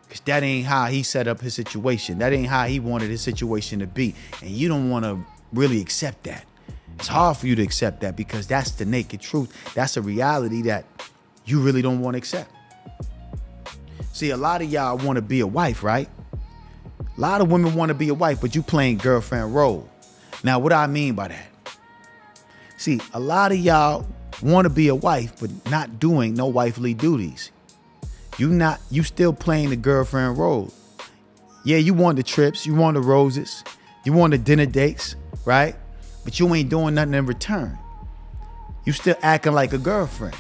Because that ain't how he set up his situation. That ain't how he wanted his situation to be. And you don't want to really accept that. It's hard for you to accept that because that's the naked truth. That's a reality that you really don't want to accept. See, a lot of y'all want to be a wife, right? A lot of women want to be a wife, but you playing girlfriend role. Now, what do I mean by that? See, a lot of y'all want to be a wife, but not doing no wifely duties. You still playing the girlfriend role. Yeah, you want the trips, you want the roses, you want the dinner dates, right? But you ain't doing nothing in return. You still acting like a girlfriend.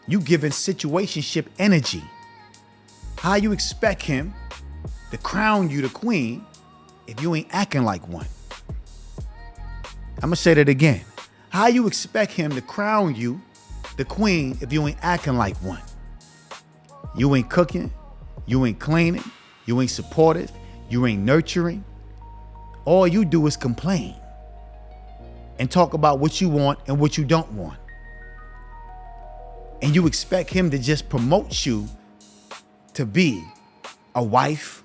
You giving situationship energy. How you expect him to crown you the queen if you ain't acting like one? I'm gonna say that again. How you expect him to crown you the queen if you ain't acting like one? You ain't cooking, you ain't cleaning, you ain't supportive, you ain't nurturing. All you do is complain and talk about what you want and what you don't want. And you expect him to just promote you to be a wife.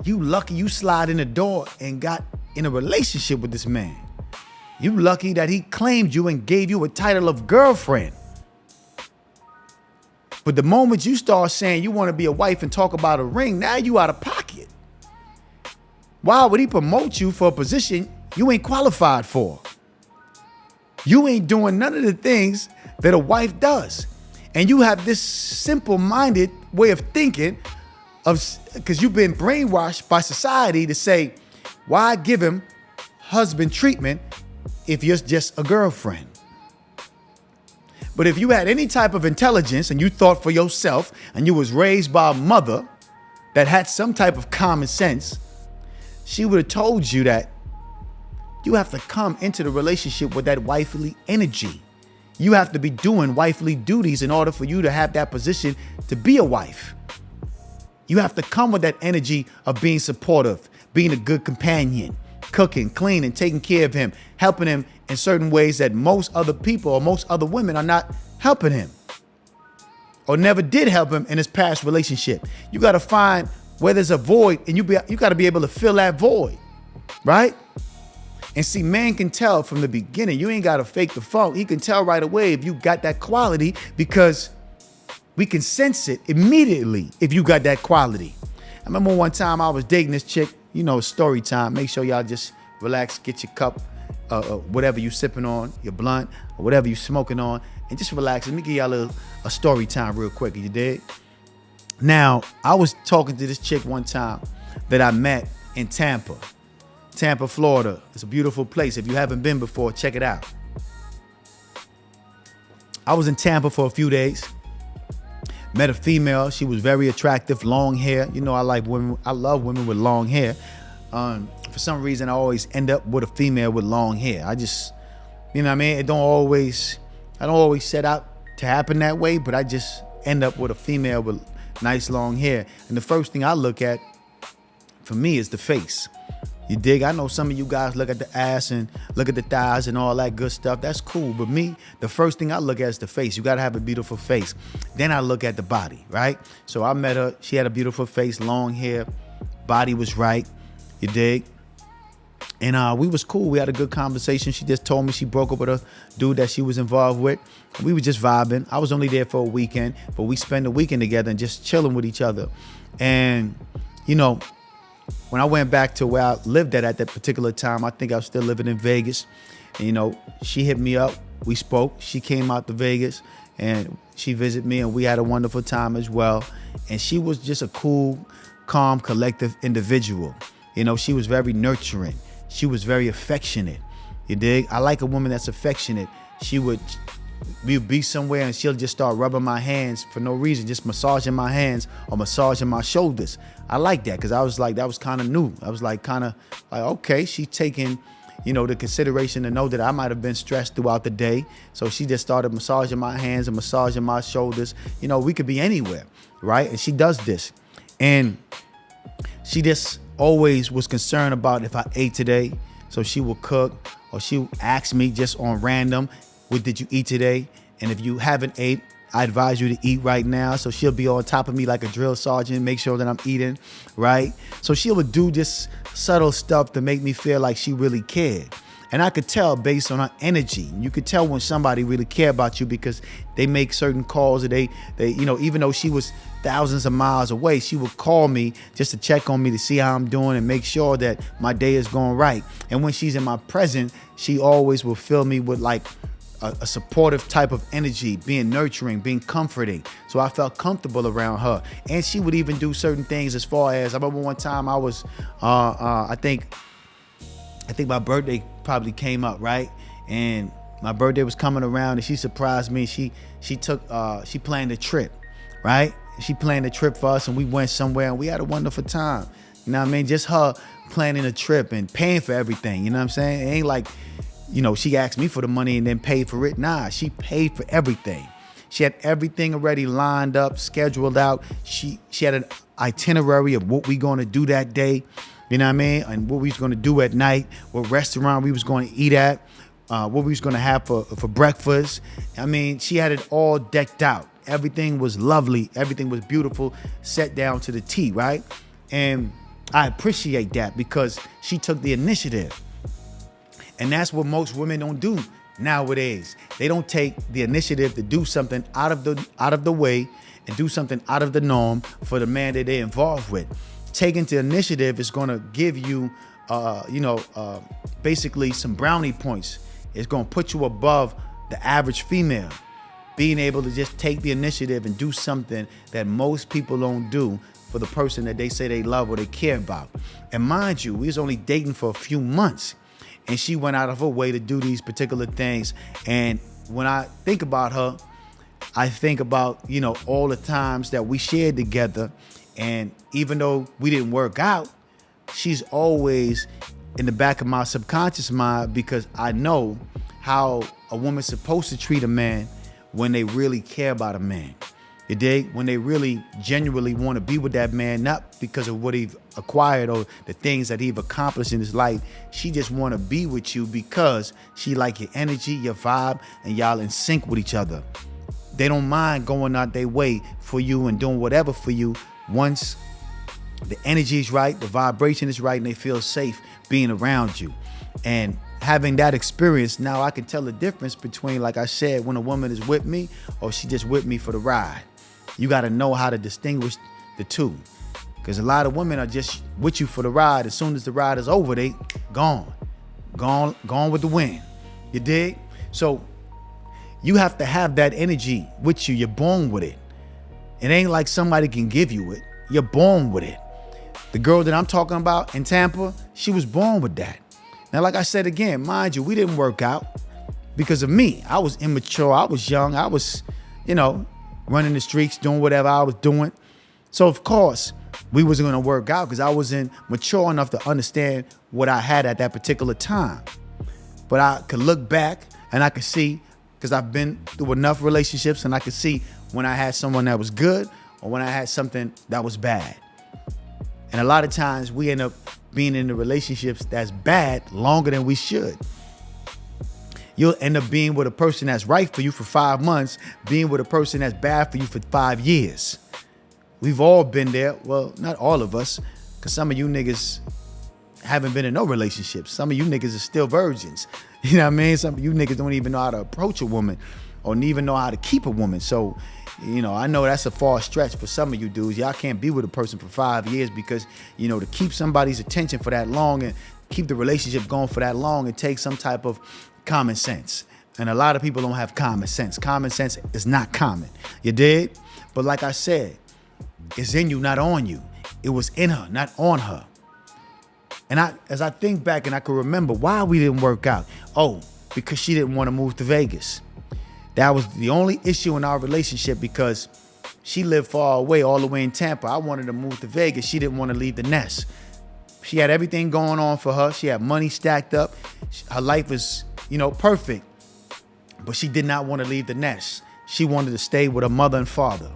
You lucky you slide in the door and got in a relationship with this man. You lucky that he claimed you and gave you a title of girlfriend. But the moment you start saying you want to be a wife and talk about a ring, now you out of pocket. Why would he promote you for a position you ain't qualified for? You ain't doing none of the things that a wife does. And you have this simple-minded way of thinking because you've been brainwashed by society to say, why give him husband treatment if you're just a girlfriend? But if you had any type of intelligence and you thought for yourself and you was raised by a mother that had some type of common sense, she would have told you that you have to come into the relationship with that wifely energy. You have to be doing wifely duties in order for you to have that position to be a wife. You have to come with that energy of being supportive, being a good companion, cooking, cleaning, taking care of him, helping him in certain ways that most other people or most other women are not helping him or never did help him in his past relationship. You got to find where there's a void and you got to be able to fill that void, right? And see, man can tell from the beginning. You ain't got to fake the funk. He can tell right away if you got that quality because we can sense it immediately if you got that quality. I remember one time I was dating this chick, story time. Make sure y'all just relax, get your cup, whatever you sipping on, your blunt, or whatever you smoking on, and just relax. Let me give y'all a story time real quick, you dig? Now, I was talking to this chick one time that I met in Tampa, Florida. It's a beautiful place. If you haven't been before, check it out. I was in Tampa for a few days. Met a female. She was very attractive, long hair. I like women. I love women with long hair. For some reason, I always end up with a female with long hair. I just, I don't always set out to happen that way, but I just end up with a female with nice long hair. And the first thing I look at, for me, is the face. You dig? I know some of you guys look at the ass and look at the thighs and all that good stuff. That's cool. But me, the first thing I look at is the face. You got to have a beautiful face. Then I look at the body, right? So I met her. She had a beautiful face, long hair, body was right. You dig? And we was cool. We had a good conversation. She just told me she broke up with a dude that she was involved with. We were just vibing. I was only there for a weekend, but we spent the weekend together and just chilling with each other. And, when I went back to where I lived at that particular time, I think I was still living in Vegas. And, she hit me up. We spoke. She came out to Vegas and she visited me and we had a wonderful time as well. And she was just a cool, calm, collective individual. She was very nurturing. She was very affectionate. You dig? I like a woman that's affectionate. We'd be somewhere and she'll just start rubbing my hands for no reason, just massaging my hands or massaging my shoulders. I like that because I was like, that was kind of new. I was like, okay, she's taking, the consideration to know that I might have been stressed throughout the day. So she just started massaging my hands and massaging my shoulders. We could be anywhere, right? And she does this. And she just always was concerned about if I ate today. So she will cook or she will ask me just on random, what did you eat today? And if you haven't ate, I advise you to eat right now. So she'll be on top of me like a drill sergeant, make sure that I'm eating, right? So she would do just subtle stuff to make me feel like she really cared. And I could tell based on her energy. You could tell when somebody really care about you because they make certain calls, or they even though she was thousands of miles away, she would call me just to check on me to see how I'm doing and make sure that my day is going right. And when she's in my presence, she always will fill me with like a supportive type of energy, being nurturing, being comforting. So I felt comfortable around her. And she would even do certain things as far as, I remember one time I was, I think my birthday probably came up, right? And my birthday was coming around and she surprised me. She planned a trip, right? She planned a trip for us and we went somewhere and we had a wonderful time. You know what I mean? Just her planning a trip and paying for everything. You know what I'm saying? It ain't like, she asked me for the money and then paid for it. Nah, she paid for everything. She had everything already lined up, scheduled out. She had an itinerary of what we gonna do that day, you know what I mean? And what we was gonna do at night, what restaurant we was gonna eat at, what we was gonna have for breakfast. I mean, she had it all decked out. Everything was lovely. Everything was beautiful, set down to the T, right? And I appreciate that because she took the initiative. And that's what most women don't do nowadays. They don't take the initiative to do something out of the way and do something out of the norm for the man that they're involved with. Taking the initiative is gonna give you, basically some brownie points. It's gonna put you above the average female. Being able to just take the initiative and do something that most people don't do for the person that they say they love or they care about. And mind you, we was only dating for a few months. And she went out of her way to do these particular things. And when I think about her, I think about, all the times that we shared together. And even though we didn't work out, she's always in the back of my subconscious mind because I know how a woman's supposed to treat a man when they really care about a man. You dig? When they really genuinely want to be with that man, not because of what he's acquired or the things that he's accomplished in his life. She just want to be with you because she like your energy, your vibe, and y'all in sync with each other. They don't mind going out their way for you and doing whatever for you once the energy is right, the vibration is right, and they feel safe being around you. And having that experience, now I can tell the difference between, like I said, when a woman is with me or she just with me for the ride. You got to know how to distinguish the two. Because a lot of women are just with you for the ride. As soon as the ride is over, they gone with the wind. You dig? So you have to have that energy with you. You're born with it. It ain't like somebody can give you it. You're born with it. The girl that I'm talking about in Tampa, she was born with that. Now, like I said again, mind you, we didn't work out because of me. I was immature. I was young. I was, running the streets, doing whatever I was doing. So, of course, we wasn't going to work out because I wasn't mature enough to understand what I had at that particular time. But I could look back and I could see, because I've been through enough relationships, and I could see when I had someone that was good or when I had something that was bad. And a lot of times we end up being in the relationships that's bad longer than we should. You'll end up being with a person that's right for you for 5 months, being with a person that's bad for you for 5 years. We've all been there. Well, not all of us, because some of you niggas haven't been in no relationships. Some of you niggas are still virgins. You know what I mean? Some of you niggas don't even know how to approach a woman or even know how to keep a woman. So, I know that's a far stretch for some of you dudes. Y'all can't be with a person for 5 years because, to keep somebody's attention for that long and keep the relationship going for that long, it takes some type of common sense. And a lot of people don't have common sense. Common sense is not common. You dig? But like I said, it's in you, not on you. It was in her, not on her. And as I think back and I can remember why we didn't work out. Oh, because she didn't want to move to Vegas. That was the only issue in our relationship because she lived far away, all the way in Tampa. I wanted to move to Vegas. She didn't want to leave the nest. She had everything going on for her. She had money stacked up. Her life was, perfect. But she did not want to leave the nest. She wanted to stay with her mother and father.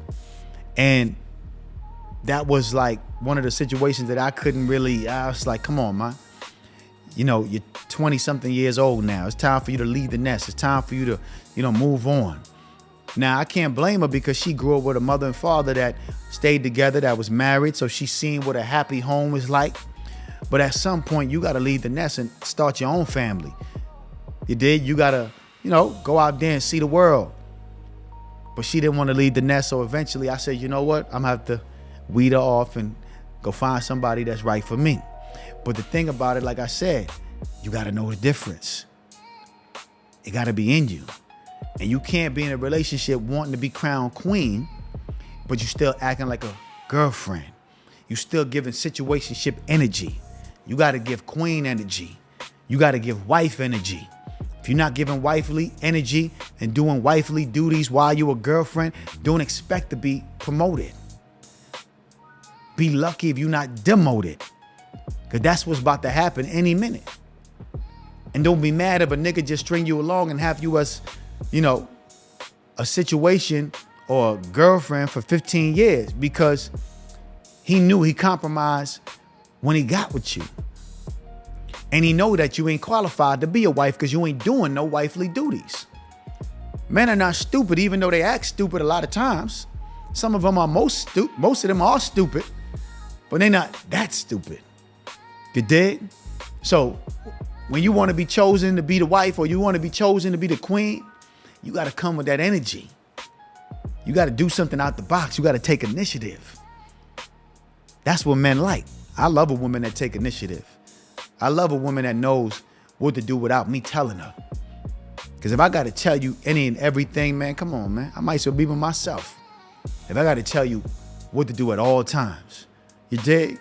And that was like one of the situations that I couldn't really, I was like, come on, man. You're 20 something years old now. It's time for you to leave the nest. It's time for you to, move on. Now, I can't blame her because she grew up with a mother and father that stayed together, that was married. So she's seen what a happy home is like. But at some point, you got to leave the nest and start your own family. You did? You gotta, go out there and see the world. But she didn't want to leave the nest, so eventually I said, you know what? I'm gonna have to weed her off and go find somebody that's right for me. But the thing about it, like I said, you gotta know the difference. It gotta be in you. And you can't be in a relationship wanting to be crowned queen, but you still acting like a girlfriend. You still giving situationship energy. You gotta give queen energy. You gotta give wife energy. If you're not giving wifely energy and doing wifely duties while you're a girlfriend, don't expect to be promoted. Be lucky if you're not demoted, because that's what's about to happen any minute. And don't be mad if a nigga just string you along and have you as, a situation or a girlfriend for 15 years because he knew he compromised when he got with you. And he know that you ain't qualified to be a wife because you ain't doing no wifely duties. Men are not stupid, even though they act stupid a lot of times. Some of them are most of them are stupid, but they're not that stupid. You dig? So when you want to be chosen to be the wife or you want to be chosen to be the queen, you got to come with that energy. You got to do something out the box. You got to take initiative. That's what men like. I love a woman that take initiative. I love a woman that knows what to do without me telling her. Because if I got to tell you any and everything, man, come on, man. I might as well be with myself. If I got to tell you what to do at all times. You dig?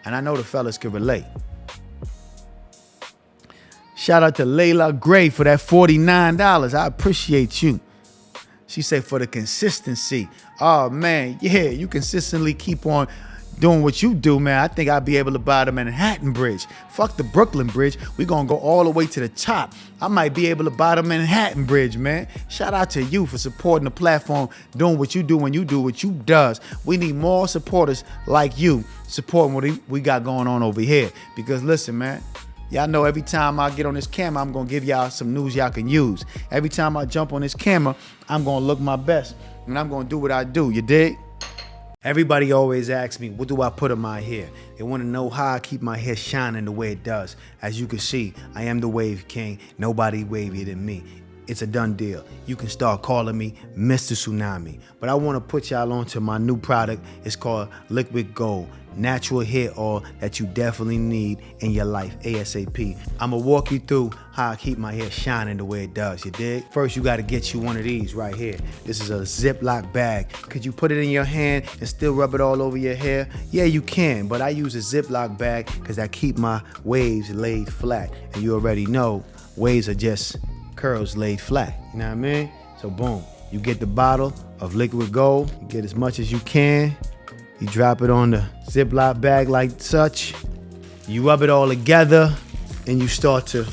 And I know the fellas can relate. Shout out to Layla Gray for that $49. I appreciate you. She said for the consistency. Oh, man, yeah, you consistently keep on doing what you do, man. I think I'll be able to buy the Manhattan Bridge. Fuck the Brooklyn Bridge. We're going to go all the way to the top. I might be able to buy the Manhattan Bridge, man. Shout out to you for supporting the platform, doing what you do when you do what you does. We need more supporters like you supporting what we got going on over here. Because listen, man, y'all know every time I get on this camera, I'm going to give y'all some news y'all can use. Every time I jump on this camera, I'm going to look my best. And I'm going to do what I do. You dig? Everybody always asks me, what do I put in my hair? They want to know how I keep my hair shining the way it does. As you can see, I am the wave king. Nobody wavier than me. It's a done deal. You can start calling me Mr. Tsunami. But I want to put y'all on to my new product. It's called Liquid Gold. Natural hair oil that you definitely need in your life ASAP. I'm gonna walk you through how I keep my hair shining the way it does, you dig? First, you gotta get you one of these right here. This is a Ziploc bag. Could you put it in your hand and still rub it all over your hair? Yeah, you can, but I use a Ziploc bag because I keep my waves laid flat. And you already know, waves are just curls laid flat, you know what I mean? So boom, you get the bottle of liquid gold, you get as much as you can. You drop it on the Ziploc bag like such. You rub it all together and you start to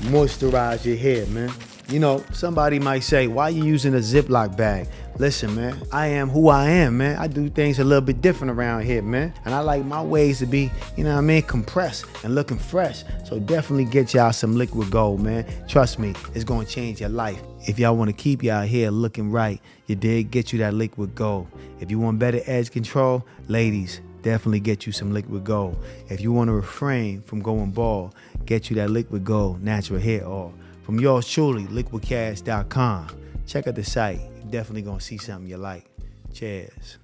moisturize your hair, man. You know, somebody might say, why are you using a Ziploc bag? Listen, man, I am who I am, man. I do things a little bit different around here, man. And I like my ways to be, you know what I mean, compressed and looking fresh. So definitely get y'all some liquid gold, man. Trust me, it's gonna change your life. If y'all wanna keep y'all hair looking right, you dig, get you that liquid gold. If you want better edge control, ladies, definitely get you some liquid gold. If you wanna refrain from going bald, get you that liquid gold natural hair oil. From yours truly, LikquidCash.com. Check out the site. You're definitely gonna see something you like. Cheers.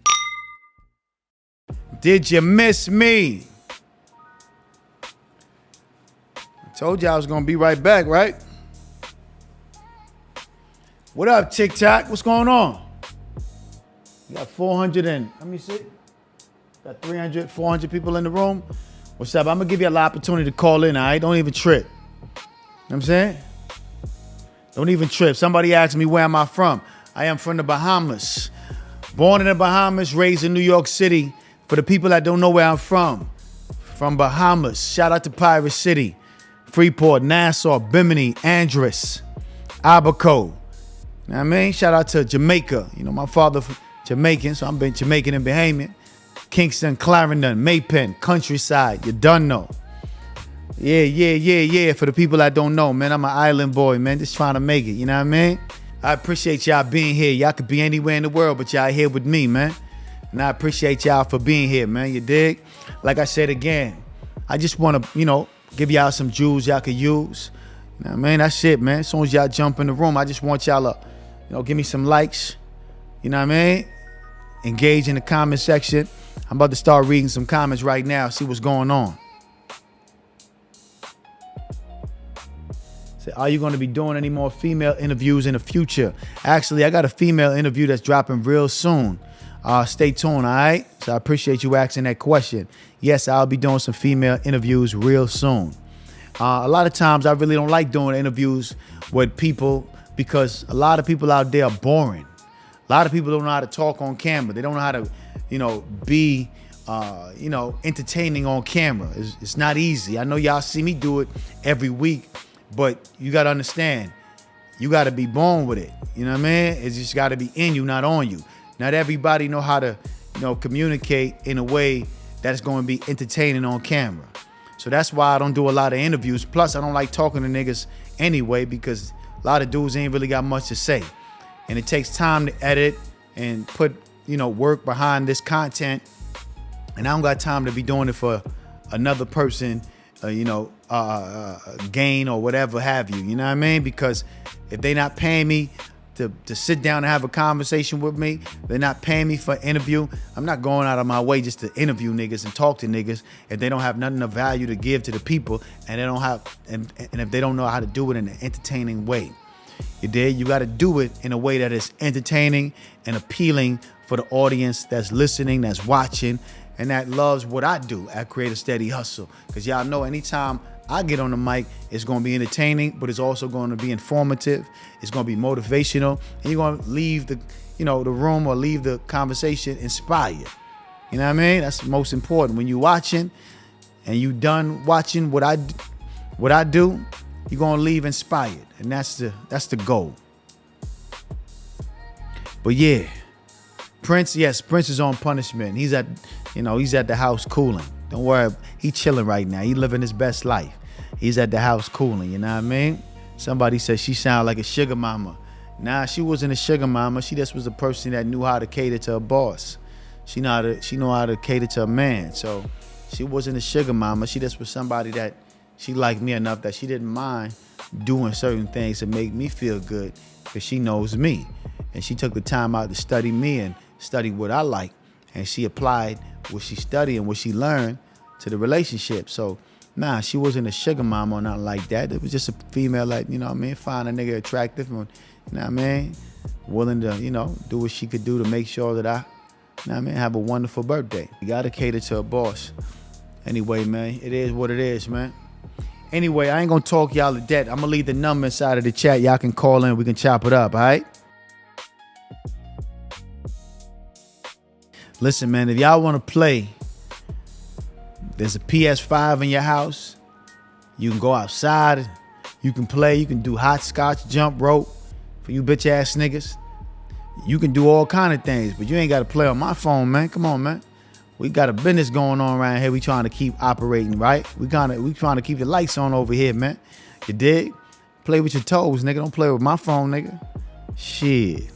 Did you miss me? I told you I was gonna be right back, right? What up, TikTok? What's going on? You got 400 and, let me see. Got 300, 400 people in the room. What's up? I'm gonna give you an opportunity to call in, all right? Don't even trip. You know what I'm saying? Don't even trip. Somebody asked me, where am I from? I am from the Bahamas. Born in the Bahamas, raised in New York City. For the people that don't know where I'm from Bahamas. Shout out to Pirate City, Freeport, Nassau, Bimini, Andros, Abaco. You know what I mean? Shout out to Jamaica. You know, my father Jamaican, so I'm been Jamaican and Bahamian. Kingston, Clarendon, Maypen, Countryside. You done know. Yeah. For the people that don't know, man, I'm an island boy, man. Just trying to make it, you know what I mean? I appreciate y'all being here. Y'all could be anywhere in the world, but y'all here with me, man. And I appreciate y'all for being here, man. You dig? Like I said again, I just want to, give y'all some jewels y'all could use. You know what I mean? That's it, man. As soon as y'all jump in the room, I just want y'all to, give me some likes. You know what I mean? Engage in the comment section. I'm about to start reading some comments right now, see what's going on. Say, are you going to be doing any more female interviews in the future? Actually, I got a female interview that's dropping real soon. Stay tuned, all right? So I appreciate you asking that question. Yes, I'll be doing some female interviews real soon. A lot of times I really don't like doing interviews with people because a lot of people out there are boring. A lot of people don't know how to talk on camera. They don't know how to, be, entertaining on camera. It's not easy. I know y'all see me do it every week, but you got to understand, you got to be born with it. You know what I mean? It's just got to be in you, not on you. Not everybody know how to, communicate in a way that's going to be entertaining on camera. So that's why I don't do a lot of interviews. Plus, I don't like talking to niggas anyway because a lot of dudes ain't really got much to say. And it takes time to edit and put, work behind this content. And I don't got time to be doing it for another person, gain or whatever have you. You know what I mean? Because if they not paying me to sit down and have a conversation with me, they're not paying me for an interview, I'm not going out of my way just to interview niggas and talk to niggas if they don't have nothing of value to give to the people and they don't have and if they don't know how to do it in an entertaining way. You did? You got to do it in a way that is entertaining and appealing for the audience that's listening, that's watching, and that loves what I do at Create a Steady Hustle. Because y'all know anytime I get on the mic, it's going to be entertaining, but it's also going to be informative. It's going to be motivational, and you're going to leave the room or leave the conversation inspired. You know what I mean? That's most important. When you're watching and you done watching what I do, you're going to leave inspired, and that's the goal. But yeah, Prince is on punishment. He's at the house cooling. Don't worry, he chilling right now. He living his best life. He's at the house cooling, you know what I mean? Somebody said she sounded like a sugar mama. Nah, she wasn't a sugar mama. She just was a person that knew how to cater to a boss. She know how to cater to a man. So she wasn't a sugar mama. She just was somebody that she liked me enough that she didn't mind doing certain things to make me feel good because she knows me. And she took the time out to study me and study what I like. And she applied what she studied and what she learned to the relationship. So, nah, she wasn't a sugar mama or nothing like that. It was just a female that, find a nigga attractive and, willing to, do what she could do to make sure that I, have a wonderful birthday. You gotta cater to a boss. Anyway, man, it is what it is, man. Anyway, I ain't gonna talk y'all to death. I'm gonna leave the number inside of the chat. Y'all can call in, we can chop it up, all right? Listen, man, if y'all want to play, there's a PS5 in your house. You can go outside. You can play. You can do hopscotch, jump rope for you bitch ass niggas. You can do all kind of things, but you ain't got to play on my phone, man. Come on, man. We got a business going on around here. We trying to keep operating, right? We trying to keep the lights on over here, man. You dig? Play with your toes, nigga. Don't play with my phone, nigga. Shit.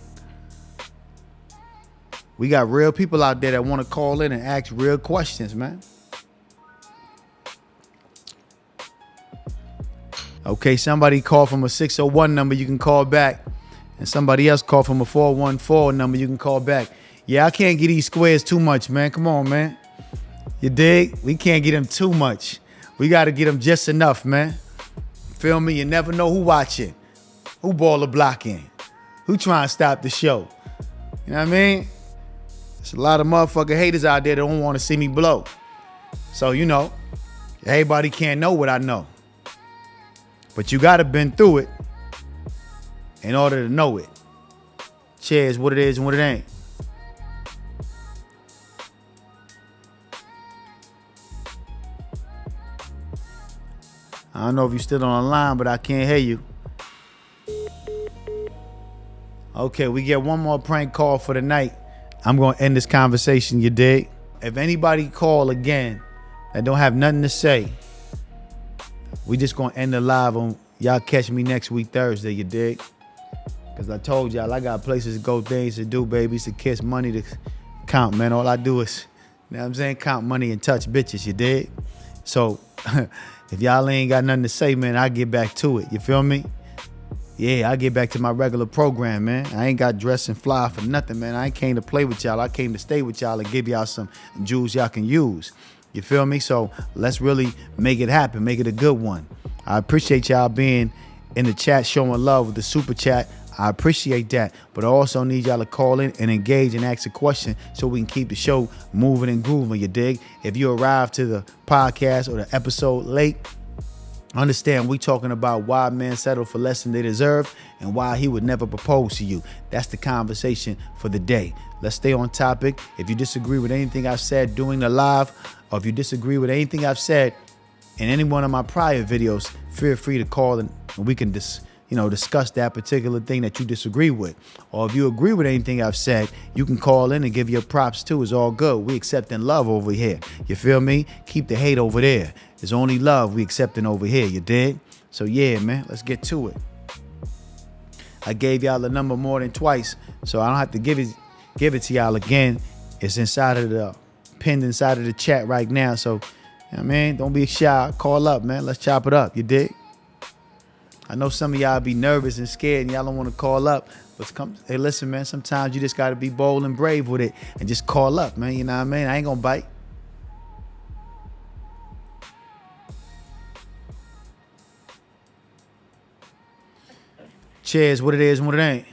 We got real people out there that want to call in and ask real questions, man. Okay, somebody called from a 601 number, you can call back. And somebody else called from a 414 number, you can call back. Yeah, I can't get these squares too much, man. Come on, man. You dig? We can't get them too much. We got to get them just enough, man. Feel me? You never know who watching. Who baller blocking. Who trying to stop the show. You know what I mean? There's a lot of motherfucking haters out there that don't want to see me blow. So, everybody can't know what I know. But you got to been through it in order to know it. Cheers, what it is and what it ain't. I don't know if you're still on the line, but I can't hear you. Okay, we get one more prank call for the night. I'm going to end this conversation, you dig? If anybody call again that don't have nothing to say, we just going to end the live on y'all catch me next week Thursday, you dig? Because I told y'all I got places to go, things to do, babies to kiss, money to count, man. All I do is, count money and touch bitches, you dig? So if y'all ain't got nothing to say, man, I'll get back to it. You feel me? Yeah, I get back to my regular program, man. I ain't got dressed and fly for nothing, man. I ain't came to play with y'all. I came to stay with y'all and give y'all some jewels y'all can use. You feel me? So let's really make it happen. Make it a good one. I appreciate y'all being in the chat, showing love with the super chat. I appreciate that. But I also need y'all to call in and engage and ask a question so we can keep the show moving and grooving, you dig? If you arrive to the podcast or the episode late, understand we talking about why men settle for less than they deserve and why he would never propose to you. That's the conversation for the day. Let's stay on topic. If you disagree with anything I've said during the live, or if you disagree with anything I've said in any one of my prior videos, feel free to call and we can discuss that particular thing that you disagree with. Or if you agree with anything I've said, you can call in and give your props too. It's all good. We accepting love over here. You feel me? Keep the hate over there. It's only love we accepting over here. You dig? So yeah, man, let's get to it. I gave y'all the number more than twice, so I don't have to give it to y'all again. It's pinned inside of the chat right now. So, don't be shy. Call up, man. Let's chop it up. You dig? I know some of y'all be nervous and scared and y'all don't want to call up. But hey, listen, man, sometimes you just got to be bold and brave with it and just call up, man. You know what I mean? I ain't going to bite. Cheers, what it is and what it ain't.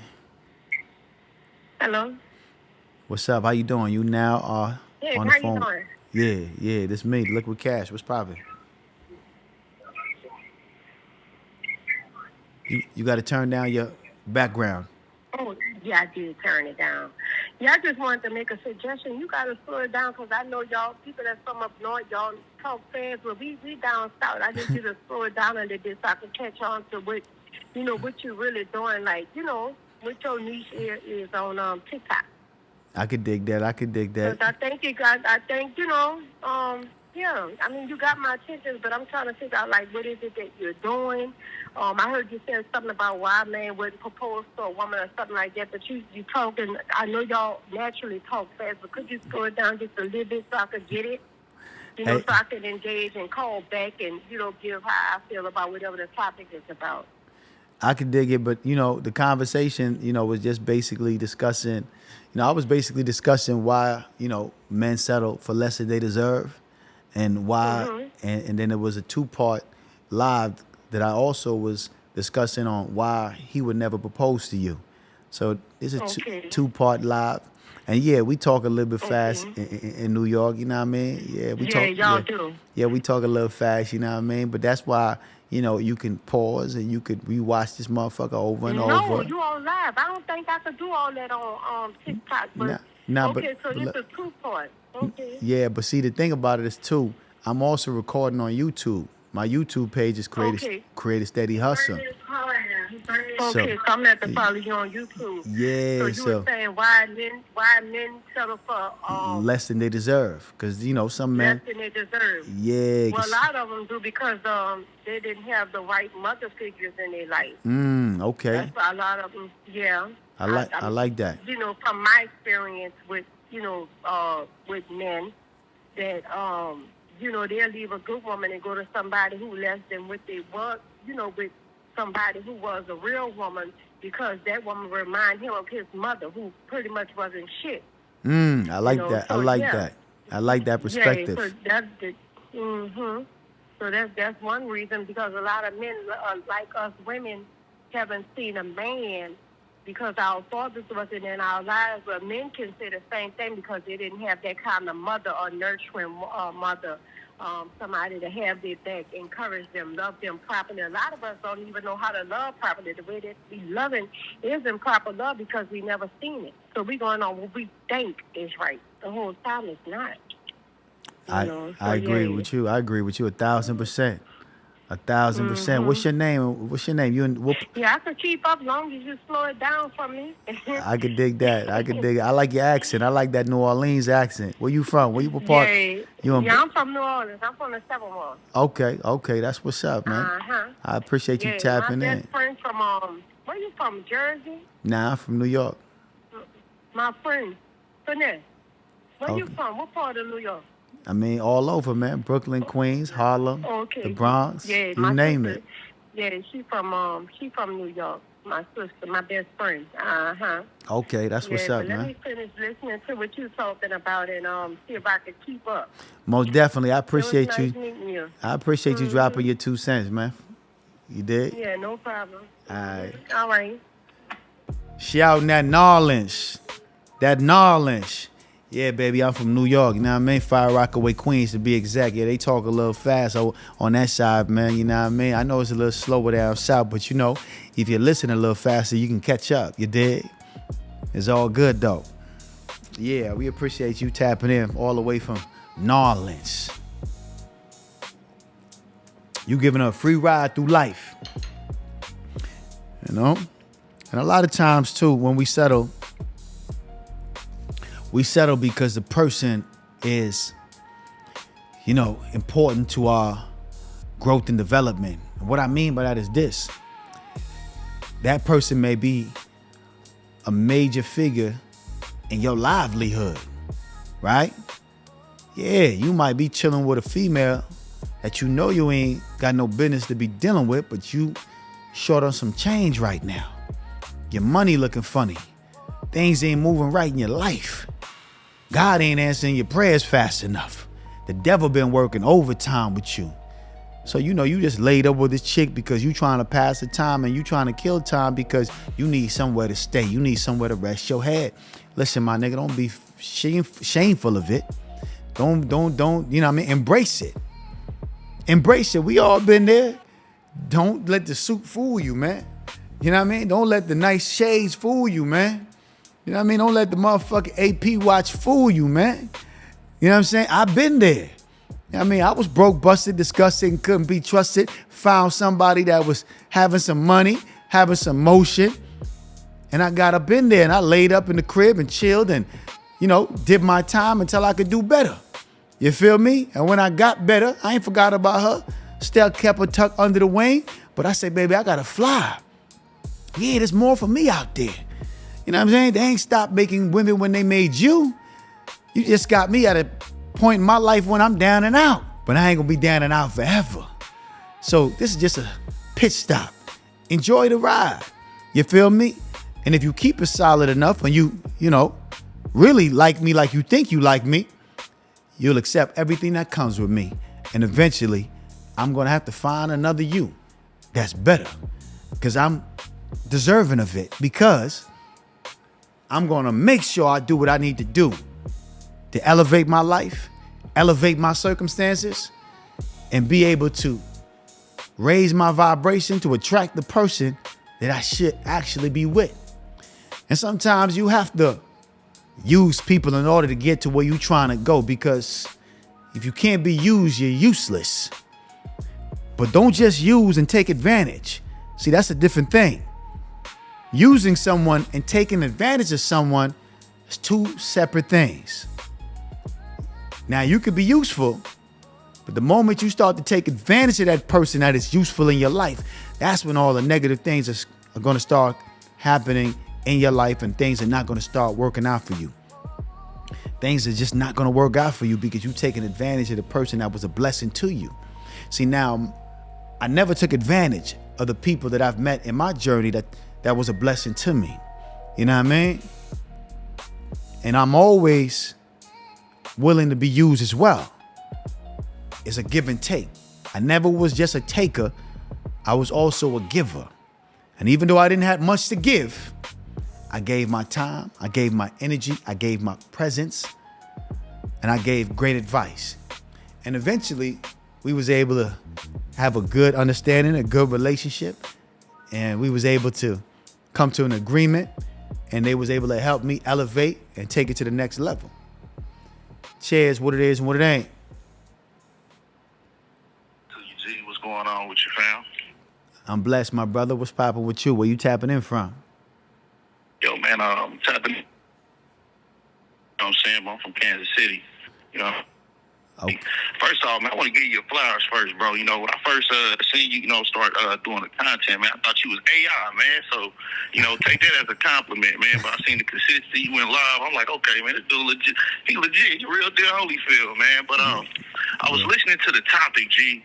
Hello. What's up? How you doing? You now are on the phone. How you doing? Yeah, this me, LikquidCash. What's poppin'? You got to turn down your background. Oh, yeah, I did turn it down. Yeah, I just wanted to make a suggestion. You got to slow it down because I know y'all, people that's from up north, y'all talk fast, but we down south. I need you to slow it down a little bit so I can catch on to what you're really doing, like, what your niche is on TikTok. I could dig that. Because I think you got, you got my attention, but I'm trying to figure out, like, what is it that you're doing? I heard you say something about why a man wouldn't propose to a woman or something like that, but you talking, I know y'all naturally talk fast, but could you slow it down just a little bit so I could get it? So I can engage and call back and, give how I feel about whatever the topic is about. I could dig it, but, the conversation, was just basically discussing, I was basically discussing why, men settle for less than they deserve and why, and then there was a 2-part live that I also was discussing on why he would never propose to you. So it's a 2-part live. And yeah, we talk a little bit fast in New York, you know what I mean? Yeah, we talk. Y'all do. Yeah, we talk a little fast, you know what I mean? But that's why, you can pause and you could rewatch this motherfucker over and over. No, you on live. I don't think I could do all that on TikTok. But so this is 2-part. Okay. Yeah, but see, the thing about it is too, I'm also recording on YouTube. My YouTube page is Create a Steady Hustle. So I'm going to have to follow you on YouTube. Yeah. So you were saying why men settle for less than they deserve. Because, some men. Less than they deserve. Yeah. Well, a lot of them do because they didn't have the right mother figures in their life. Okay. That's why a lot of them, yeah. I like that. From my experience with, with men, that, they'll leave a good woman and go to somebody who less than what they was, with somebody who was a real woman because that woman remind him of his mother who pretty much wasn't shit. I like that. So, I like that. I like that perspective. Yeah, so that's one reason because a lot of men like us women haven't seen a man because our fathers wasn't in our lives, but men can say the same thing because they didn't have that kind of mother or nurturing mother, somebody to have their back, encourage them, love them properly. A lot of us don't even know how to love properly. The way that we loving is improper love because we never seen it. So we going on what we think is right. The whole time it's not. I agree with you. I agree with you 1,000%. 1,000%. What's your name? Yeah, I could keep up long as you slow it down for me. I could dig that. I like your accent. I like that New Orleans accent. Where you from? Where you part? I'm from New Orleans. I'm from the 7th Ward. Okay. That's what's up, man. I appreciate you tapping in. My best friend from where you from? Jersey? Nah, I'm from New York. My friend, Finesse. Where you from? What part of New York? I mean, all over, man. Brooklyn, Queens, Harlem, Okay. the Bronx, Yeah, you my name sister. it. Yeah, she from New York. My sister, my best friend. Uh-huh. Okay, that's what's Yeah, up, but let man. me finish listening to what you're talking about and see if I can keep up. Most definitely, I It was appreciate nice you. meeting you. I appreciate you dropping your 2 cents, man. You did? Yeah, no problem. All right. All right. Shouting that Narlands. That Narlands. Yeah, baby, I'm from New York. You know what I mean? Fire Rockaway, Queens, to be exact. Yeah, they talk a little fast on that side, man. You know what I mean? I know it's a little slower down south, but you know, if you listen a little faster, you can catch up. You dig? It's all good, though. Yeah, we appreciate you tapping in all the way from Narlands. You giving a free ride through life. You know? And a lot of times, too, when we settle because the person is, you know, important to our growth and development. And what I mean by that is this. That person may be a major figure in your livelihood, right? Yeah, you might be chilling with a female that you know you ain't got no business to be dealing with, but you short on some change right now. Your money looking funny. Things ain't moving right in your life. God ain't answering your prayers fast enough. The devil been working overtime with you. So, you know, you just laid up with this chick because you trying to pass the time and you trying to kill time because you need somewhere to stay. You need somewhere to rest your head. Listen, my nigga, don't be shameful of it. Don't, you know what I mean? Embrace it. Embrace it. We all been there. Don't let the suit fool you, man. You know what I mean? Don't let the nice shades fool you, man. You know what I mean? Don't let the motherfucking AP watch fool you, man. You know what I'm saying? I've been there. You know what I mean? I was broke, busted, disgusted, couldn't be trusted. Found somebody that was having some money, having some motion. And I got up in there and I laid up in the crib and chilled and, you know, did my time until I could do better. You feel me? And when I got better, I ain't forgot about her. Still kept her tucked under the wing. But I said, baby, I gotta fly. Yeah, there's more for me out there. You know what I'm saying? They ain't stopped making women when they made you. You just got me at a point in my life when I'm down and out. But I ain't gonna be down and out forever. So this is just a pit stop. Enjoy the ride. You feel me? And if you keep it solid enough and you know, really like me like you think you like me, you'll accept everything that comes with me. And eventually, I'm gonna have to find another you that's better. Because I'm deserving of it. Because I'm gonna make sure I do what I need to do to elevate my life, elevate my circumstances, and be able to raise my vibration to attract the person that I should actually be with. And sometimes you have to use people in order to get to where you're trying to go, because if you can't be used, you're useless. But don't just use and take advantage. See, that's a different thing. Using someone and taking advantage of someone is two separate things. Now, you could be useful, but the moment you start to take advantage of that person that is useful in your life, that's when all the negative things are going to start happening in your life, and things are not going to start working out for you. Things are just not going to work out for you because you've taken advantage of the person that was a blessing to you. See, now, I never took advantage of the people that I've met in my journey that was a blessing to me. You know what I mean? And I'm always willing to be used as well. It's a give and take. I never was just a taker. I was also a giver. And even though I didn't have much to give, I gave my time, I gave my energy, I gave my presence, and I gave great advice. And eventually, we was able to have a good understanding, a good relationship, and we was able to come to an agreement, and they was able to help me elevate and take it to the next level. Cheers, what it is and what it ain't. G, what's going on with your fam? I'm blessed, my brother. What's popping with you? Where you tapping in from? Yo, man, tapping in. You know what I'm saying? I'm from Kansas City. You know? Okay. First off, man, I want to give you your flowers first, bro. You know, when I first seen you, start doing the content, man, I thought you was AI, man. So, take that as a compliment, man. But I seen the consistency. You went live. I'm like, okay, man, this dude legit. He legit. He real deal Holyfield, man. But I was listening to the topic, G,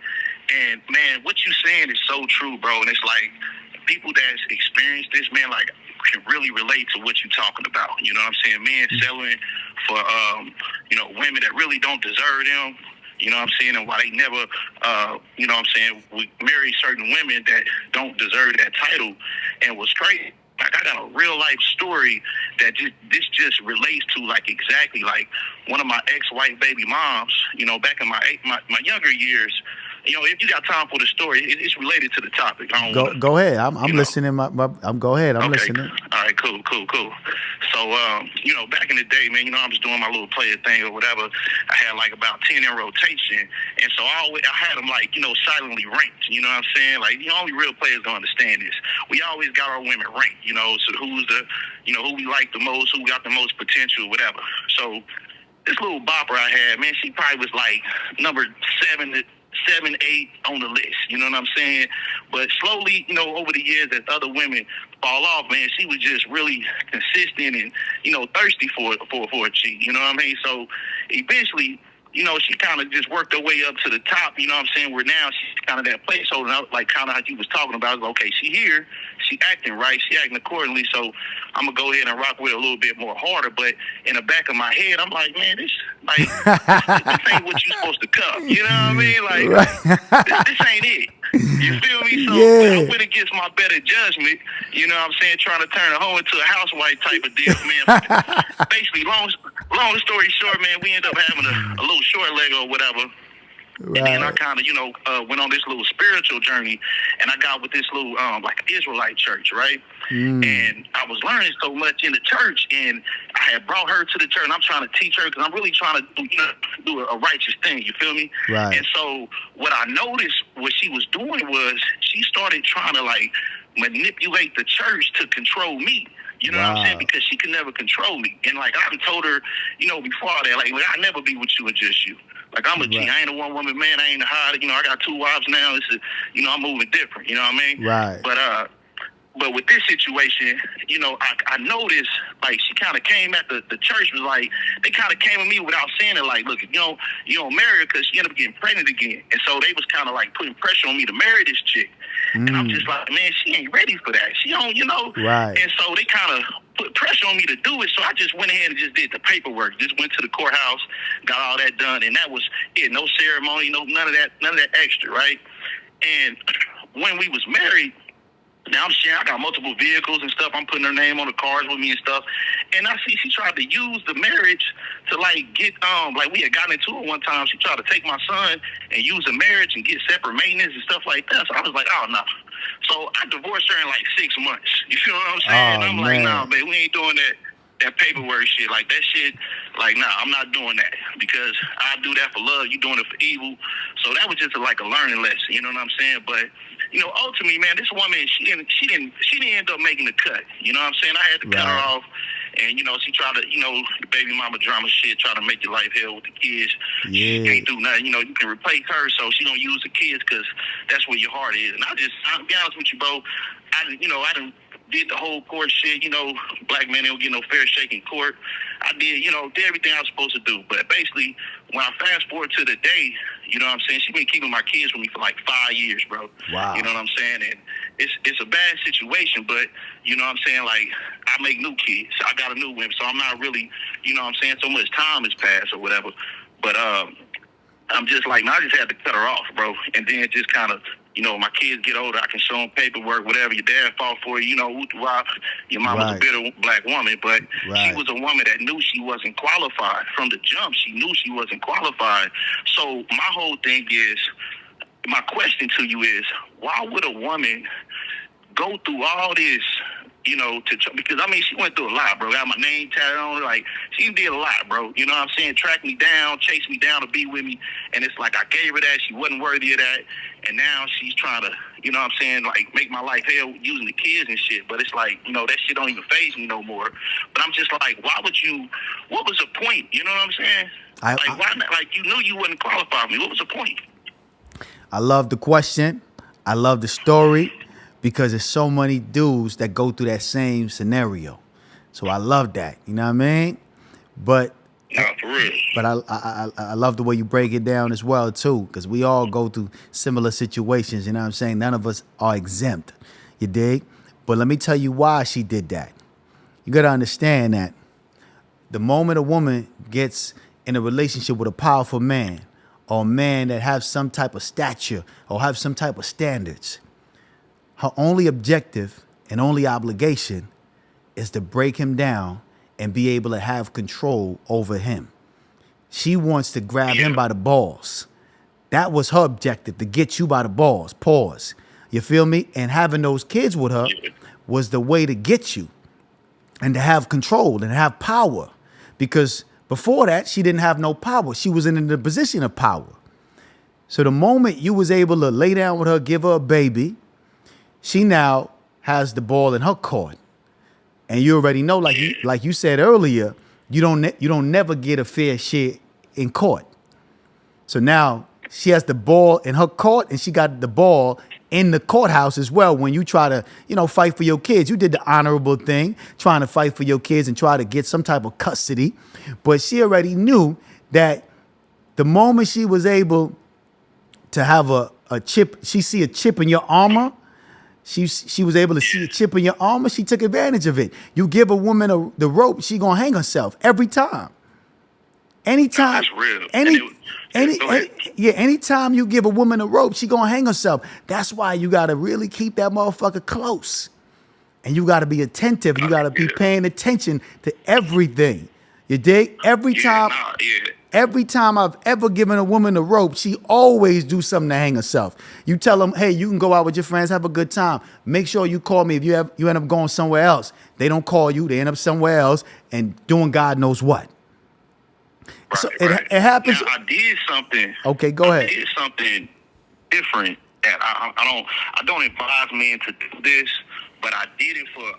and man, what you saying is so true, bro. And it's like people that's experienced this, man, like can really relate to what you're talking about. You know what I'm saying? Men selling for women that really don't deserve them. You know what I'm saying? And why they never we marry certain women that don't deserve that title. And what's crazy, like I got a real life story that this just relates to like exactly like one of my ex-wife baby moms, back in my younger years. If you got time for the story, it's related to the topic. Go ahead. I'm listening. Go ahead. I'm okay. listening. All right, cool. So, back in the day, man, I was doing my little player thing or whatever. I had like about 10 in rotation, and so I had them like silently ranked. You know what I'm saying? Like only real players gonna understand this. We always got our women ranked. So who's the who we like the most, who got the most potential, whatever. So this little bopper I had, man, she probably was like number 7, 8 on the list, you know what I'm saying? But slowly, over the years, as other women fall off, man, she was just really consistent and, thirsty for a cheat, you know what I mean? So eventually, she kind of just worked her way up to the top, you know what I'm saying? Where now she's kind of that placeholder, like kind of how you was talking about. Okay, she here, she acting right, she acting accordingly, so I'm going to go ahead and rock with her a little bit more harder. But in the back of my head, I'm like, man, this ain't what you supposed to cup. You know what I mean? Like, this ain't it. You feel me? So I went against my better judgment, you know what I'm saying, trying to turn a hoe into a housewife type of deal, man. Basically, long story short, man, we ended up having a little short leg or whatever. Right. And then I kind of, went on this little spiritual journey, and I got with this little, like Israelite church, right? And I was learning so much in the church, and I had brought her to the church, and I'm trying to teach her because I'm really trying to do a righteous thing, you feel me? Right. And so what I noticed what she was doing was she started trying to, like, manipulate the church to control me. You know what I'm saying? Because she could never control me. And, like, I told her, before that, like, I'll never be with you and just you. Like, I'm a G. I ain't a one-woman man. I ain't a hot. I got 2 wives now. It's I'm moving different. You know what I mean? Right. But with this situation, I noticed, like, she kind of came at the church, was like, they kind of came at me without saying it, like, look, you don't marry her because she ended up getting pregnant again. And so they was kind of, like, putting pressure on me to marry this chick. And I'm just like, man, she ain't ready for that. She don't, Right. And so they kind of put pressure on me to do it. So I just went ahead and just did the paperwork. Just went to the courthouse, got all that done, and that was it. No ceremony, none of that extra, right? And when we was married, now I'm sharing, I got multiple vehicles and stuff. I'm putting her name on the cars with me and stuff. And I see she tried to use the marriage to, like, get, like, we had gotten into it one time. She tried to take my son and use the marriage and get separate maintenance and stuff like that. So I was like, oh, no. So I divorced her in, like, 6 months. You feel what I'm saying? I'm like, nah, babe, we ain't doing that paperwork shit. Like, that shit, like, nah, I'm not doing that because I do that for love. You doing it for evil. So that was just like a learning lesson. You know what I'm saying? But ultimately, man, this woman, she didn't end up making the cut. You know what I'm saying? I had to cut her off. And, she tried to, the baby mama drama shit, try to make your life hell with the kids. Yeah. She can't do nothing. You can replace her, so she don't use the kids because that's where your heart is. And I'll be honest with you, bro, I did the whole court shit. Black men don't get no fair shake in court. I did everything I was supposed to do. But basically, when I fast forward to the day, you know what I'm saying, she been keeping my kids with me for like 5 years, bro. Wow. You know what I'm saying? And it's a bad situation, but you know what I'm saying, like, I make new kids. I got a new woman, so I'm not really, you know what I'm saying, so much time has passed or whatever. But I'm just like, I just had to cut her off, bro. And then just kind of, my kids get older, I can show them paperwork, whatever. Your dad fought for you, why your mom was a bitter black woman, but she was a woman that knew she wasn't qualified. From the jump, she knew she wasn't qualified. So my whole thing is, my question to you is, why would a woman go through all this, because, I mean, she went through a lot, bro. Got my name tatted on her. Like, she did a lot, bro. You know what I'm saying? Tracked me down, chased me down to be with me. And it's like I gave her that. She wasn't worthy of that. And now she's trying to, you know what I'm saying, like, make my life hell using the kids and shit. But it's like, that shit don't even faze me no more. But I'm just like, what was the point? You know what I'm saying? Why not? Like, you knew you wouldn't qualify me. What was the point? I love the question. I love the story because there's so many dudes that go through that same scenario. So I love that. You know what I mean? But Nah, for real. But I love the way you break it down as well too, because we all go through similar situations. You know what I'm saying? None of us are exempt. You dig? But let me tell you why she did that. You got to understand that the moment a woman gets in a relationship with a powerful man, or a man that has some type of stature or have some type of standards, her only objective and only obligation is to break him down and be able to have control over him. She wants to grab him by the balls. That was her objective, to get you by the balls. Pause. You feel me? And having those kids with her was the way to get you and to have control and have power. Because before that, she didn't have no power. She was in the position of power. So the moment you was able to lay down with her, give her a baby, she now has the ball in her court. And you already know, like you said earlier, you don't never get a fair share in court. So now she has the ball in her court, and she got the ball in the courthouse as well. When you try to, fight for your kids, you did the honorable thing, trying to fight for your kids and try to get some type of custody. But she already knew that the moment she was able to have a chip, she see a chip in your armor. She was able to see a chip in your armor. She took advantage of it. You give a woman the rope, she gonna hang herself every time. Anytime, that's real. Anytime you give a woman a rope, she gonna hang herself. That's why you gotta really keep that motherfucker close, and you gotta be attentive. You gotta be paying attention to everything. You dig? Every time I've ever given a woman a rope, she always do something to hang herself. You tell them, hey, you can go out with your friends, have a good time. Make sure you call me if you end up going somewhere else. They don't call you, they end up somewhere else and doing God knows what. Right, so it happens. Now, I did something. Okay, go ahead. I did something different that I don't advise men to do this, but I did it for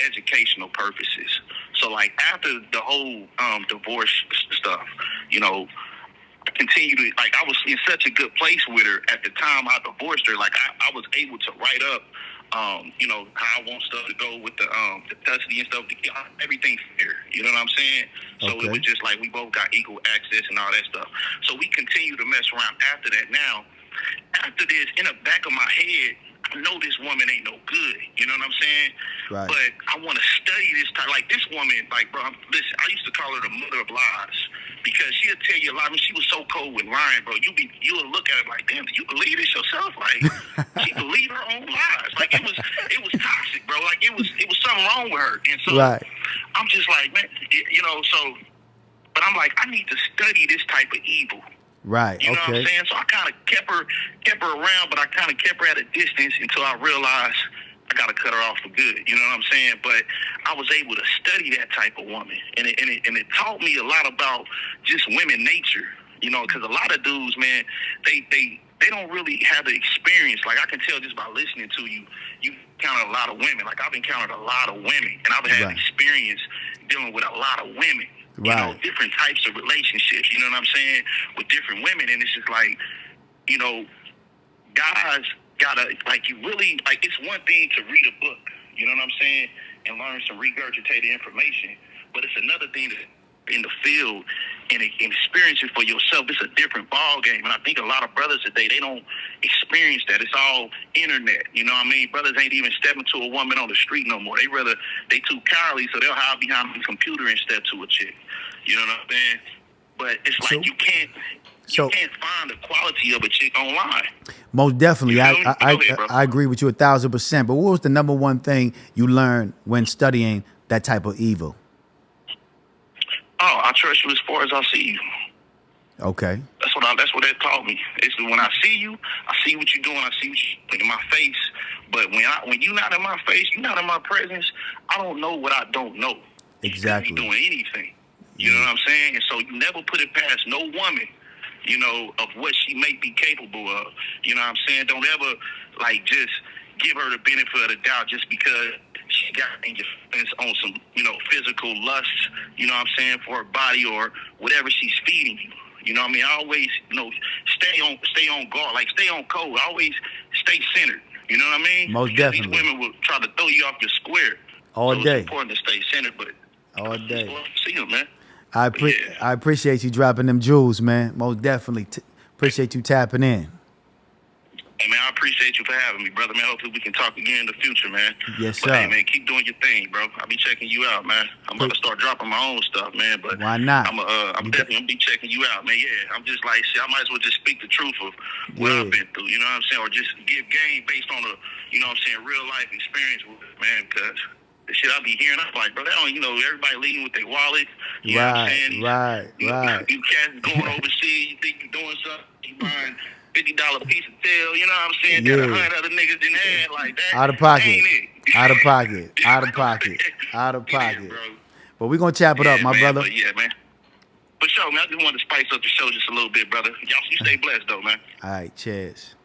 educational purposes. So like after the whole divorce stuff, I continued to, like, I was in such a good place with her at the time I divorced her. Like I was able to write up how I want stuff to go with the custody and stuff, to get everything fair. You know what I'm saying? So It was just like we both got equal access and all that stuff. So we continue to mess around after that. Now, after this, in the back of my head, I know this woman ain't no good. You know what I'm saying? Right. But I want to study this time. Like this woman, like, bro, listen, I used to call her the mother of lies because she'll tell you a lie. I mean, she was so cold with lying, bro. You'll look at her like, damn, do you believe this yourself? Like, she believed her own lies. Like it was toxic, bro. Like it was something wrong with her. And so I'm just like, man, but I'm like, I need to study this type of evil. Right. You know what I'm saying? So I kind of kept her around, but I kind of kept her at a distance until I realized I got to cut her off for good. You know what I'm saying? But I was able to study that type of woman, and it taught me a lot about just women nature. Because a lot of dudes, man, they don't really have the experience. Like I can tell just by listening to you, you encountered a lot of women. Like I've encountered a lot of women, and I've had experience dealing with a lot of women. Different types of relationships, you know what I'm saying, with different women. And it's just like, guys gotta, like, you really, like, it's one thing to read a book, you know what I'm saying, and learn some regurgitated information, but it's another thing to in the field and experience it for yourself. It's a different ball game. And I think a lot of brothers today, they don't experience that. It's all internet. You know what I mean? Brothers ain't even stepping to a woman on the street no more. They too cowardly, so they'll hide behind the computer and step to a chick. You know what I'm saying? But it's like you can't find the quality of a chick online. Most definitely. You know I agree with you 1,000%. But what was the number one thing you learned when studying that type of evil? Oh, I trust you as far as I see you. Okay. That's what that taught me. It's when I see you, I see what you're doing, I see what you're putting in my face. But when you're not in my face, you're not in my presence, I don't know what I don't know. Exactly. You could be doing anything. You know what I'm saying? And so you never put it past no woman, of what she may be capable of. You know what I'm saying? Don't ever, just give her the benefit of the doubt just because she she got in your feelings on some, physical lust, what I'm saying, for her body or whatever she's feeding you. You know what I mean? I always, stay on guard, like stay on code. Always stay centered. You know what I mean? Most because definitely. These women will try to throw you off your square. All so day. It's important to stay centered, but all day. See them, man. I appreciate you dropping them jewels, man. Most definitely. Appreciate you tapping in. Hey, man, I appreciate you for having me, brother, man. Hopefully we can talk again in the future, man. Yes, but, sir. Hey, man, keep doing your thing, bro. I'll be checking you out, man. I'm about to start dropping my own stuff, man. But why not? I'm definitely going to be checking you out, man. Yeah, I'm just like, shit, I might as well just speak the truth of what I've been through, you know what I'm saying? Or just give game based on real life experience with it, man, because the shit I be hearing, I'm like, bro, they don't, everybody leading with their wallet. You know what I'm saying? Right. You cats going overseas, you think you're doing something, you buying $50 piece of tail, you know what I'm saying? That 100 other niggas didn't have like that. Out of pocket. Ain't it? Out of pocket. Out of pocket. Out of pocket. Yeah, bro. But we're going to chop it up, my brother. But yeah, man. For sure, man. I just wanted to spice up the show just a little bit, brother. Y'all, you stay blessed, though, man. All right, cheers.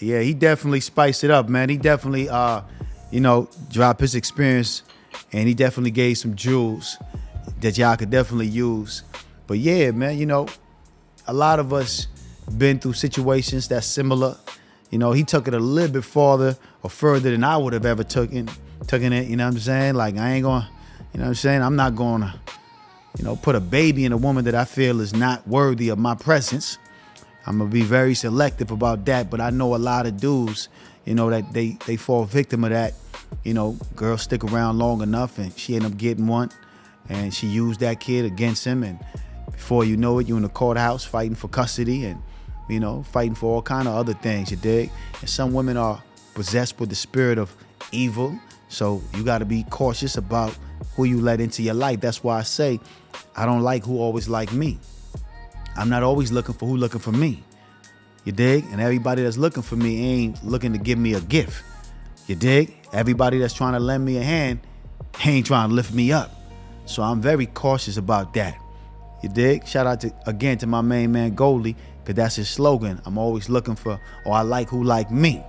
Yeah, he definitely spiced it up, man. He definitely, dropped his experience, and he definitely gave some jewels that y'all could definitely use. But yeah, man, a lot of us been through situations that's similar. He took it a little bit farther or further than I would have ever taken it. You know what I'm saying? Like, I ain't going, you know what I'm saying? I'm not going to, put a baby in a woman that I feel is not worthy of my presence. I'm going to be very selective about that. But I know a lot of dudes, that they fall victim of that. Girls stick around long enough and she end up getting one. And she used that kid against him. And before you know it, you're in the courthouse fighting for custody and, fighting for all kind of other things, you dig? And some women are possessed with the spirit of evil. So you got to be cautious about who you let into your life. That's why I say I don't like who always like me. I'm not always looking for who looking for me. You dig? And everybody that's looking for me ain't looking to give me a gift. You dig? Everybody that's trying to lend me a hand ain't trying to lift me up. So I'm very cautious about that. You dig? Shout out again to my main man Goldie, because that's his slogan. I'm always looking for, or I like who like me.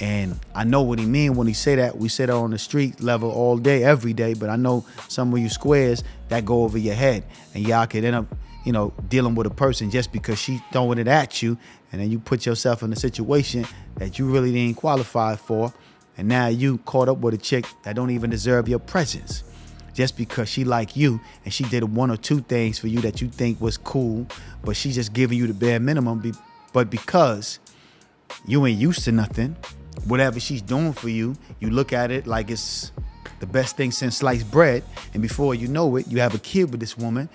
And I know what he mean when he say that. We say that on the street level all day, every day. But I know some of you squares that go over your head, and y'all could end up, dealing with a person just because she throwing it at you, and then you put yourself in a situation that you really didn't qualify for, and now you caught up with a chick that don't even deserve your presence. Just because she like you and she did one or two things for you that you think was cool, but she just giving you the bare minimum. But because you ain't used to nothing, whatever she's doing for you, you look at it like it's the best thing since sliced bread. And before you know it, you have a kid with this woman.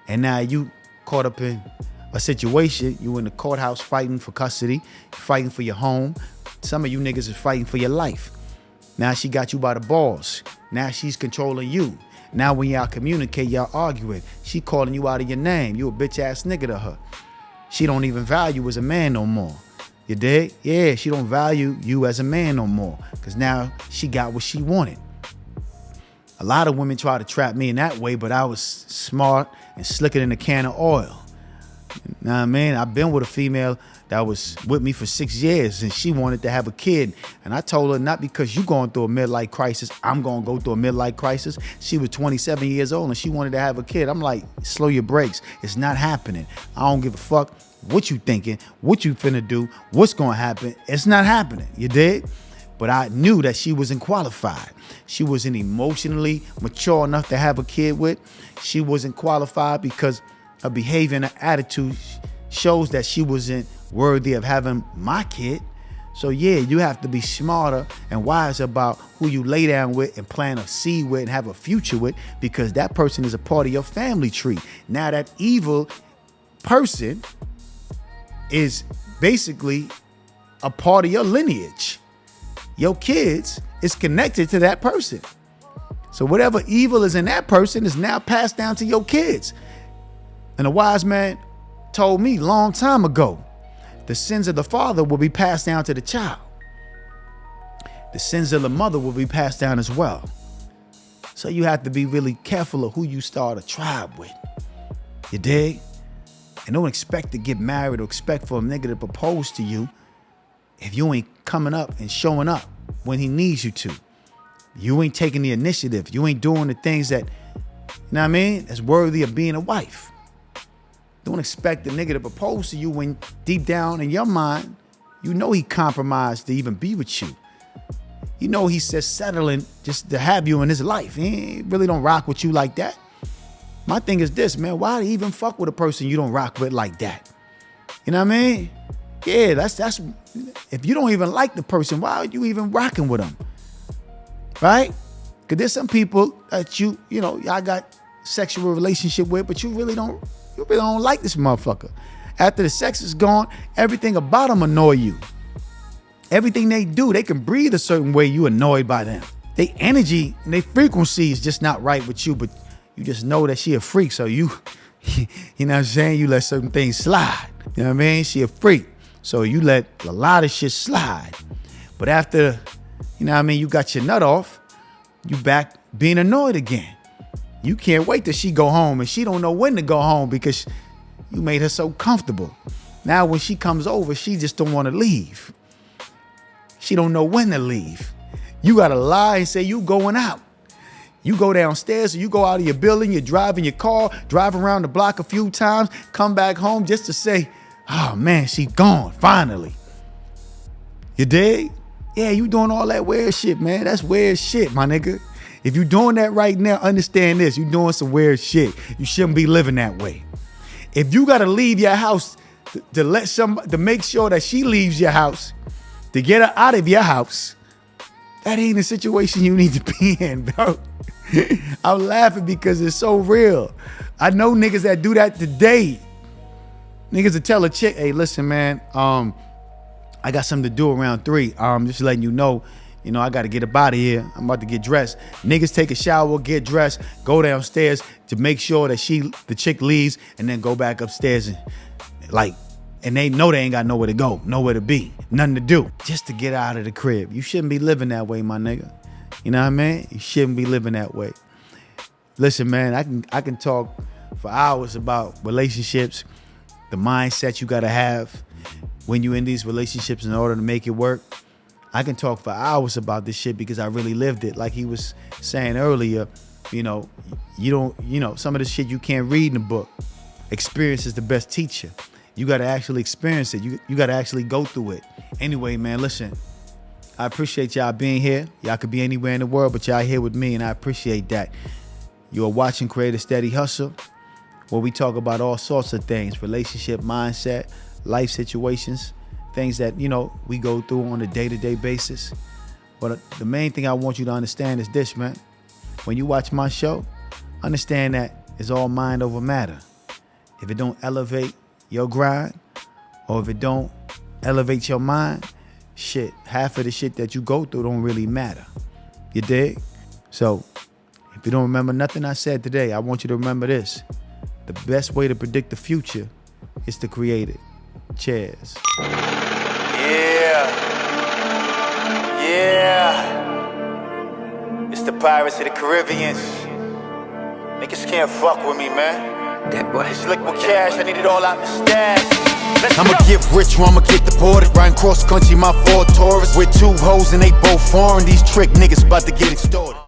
And now you caught up in a situation. You in the courthouse fighting for custody, fighting for your home. Some of you niggas is fighting for your life. Now she got you by the balls. Now she's controlling you. Now when y'all communicate, y'all arguing. She calling you out of your name. You a bitch ass nigga to her. She don't even value you as a man no more. You dig? Yeah, she don't value you as a man no more. Because now she got what she wanted. A lot of women try to trap me in that way, but I was smart and slicker than a can of oil. You know what I mean? I've been with a female that was with me for 6 years, and she wanted to have a kid. And I told her, not because you going through a midlife crisis, I'm going to go through a midlife crisis. She was 27 years old, and she wanted to have a kid. I'm like, slow your brakes. It's not happening. I don't give a fuck what you thinking, what you finna do, what's going to happen. It's not happening. You did? But I knew that she wasn't qualified. She wasn't emotionally mature enough to have a kid with. She wasn't qualified because her behavior and her attitude shows that she wasn't worthy of having my kid. So yeah, you have to be smarter and wise about who you lay down with and plant a seed with and have a future with, because that person is a part of your family tree. Now that evil person is basically a part of your lineage. Your kids is connected to that person. So whatever evil is in that person is now passed down to your kids. And a wise man told me long time ago, the sins of the father will be passed down to the child. The sins of the mother will be passed down as well. So you have to be really careful of who you start a tribe with. You dig? And don't expect to get married or expect for a nigga to propose to you if you ain't coming up and showing up when he needs you to. You ain't taking the initiative. You ain't doing the things that, you know what I mean, that's worthy of being a wife. Don't expect the nigga to propose to you when deep down in your mind, you know he compromised to even be with you. You know he's just settling just to have you in his life. He really don't rock with you like that. My thing is this, man, why even fuck with a person you don't rock with like that? You know what I mean? Yeah, that's if you don't even like the person, why are you even rocking with them? Right? Because there's some people that y'all got sexual relationship with, but you really don't like this motherfucker. After the sex is gone, everything about them annoy you. Everything they do, they can breathe a certain way, you annoyed by them. Their energy and their frequency is just not right with you, but you just know that she a freak, so you know what I'm saying? You let certain things slide. You know what I mean? She a freak, so you let a lot of shit slide. But after, you know what I mean, you got your nut off, you back being annoyed again. You can't wait till she go home, and she don't know when to go home because you made her so comfortable. Now when she comes over, she just don't want to leave. She don't know when to leave. You gotta lie and say you going out. You go downstairs or you go out of your building, you drive in your car, drive around the block a few times, come back home just to say, oh man, she gone, finally. You dig? Yeah, you doing all that weird shit, man. That's weird shit, my nigga. If you doing that right now, understand this. You doing some weird shit. You shouldn't be living that way. If you gotta leave your house to make sure that she leaves your house, to get her out of your house, that ain't a situation you need to be in, bro. I'm laughing because it's so real. I know niggas that do that today. Niggas will tell a chick, hey, listen, man, I got something to do around 3. Just letting you know, I got to get up out of here. I'm about to get dressed. Niggas take a shower, get dressed, go downstairs to make sure that the chick leaves, and then go back upstairs and they know they ain't got nowhere to go, nowhere to be, nothing to do, just to get out of the crib. You shouldn't be living that way, my nigga. You know what I mean? You shouldn't be living that way. Listen, man, I can talk for hours about relationships, the mindset you gotta have when you're in these relationships in order to make it work. I can talk for hours about this shit because I really lived it. Like he was saying earlier, some of the shit you can't read in a book. Experience is the best teacher. You got to actually experience it. You got to actually go through it. Anyway, man, listen, I appreciate y'all being here. Y'all could be anywhere in the world, but y'all here with me, and I appreciate that. You're watching Create a Steady Hustle, where we talk about all sorts of things, relationship, mindset, life situations, things that, we go through on a day-to-day basis. But the main thing I want you to understand is this, man. When you watch my show, understand that it's all mind over matter. If it don't elevate your grind, or if it don't elevate your mind, shit, half of the shit that you go through don't really matter. You dig? So, if you don't remember nothing I said today, I want you to remember this. The best way to predict the future is to create it. Cheers. Yeah. It's the Pirates of the Caribbean. Niggas can't fuck with me, man. That boy. It's LikquidCash, I need it all out the stash. I'ma get rich or I'ma get deported. Riding cross country, my Ford Taurus. With 2 hoes and they both foreign. These trick niggas about to get extorted.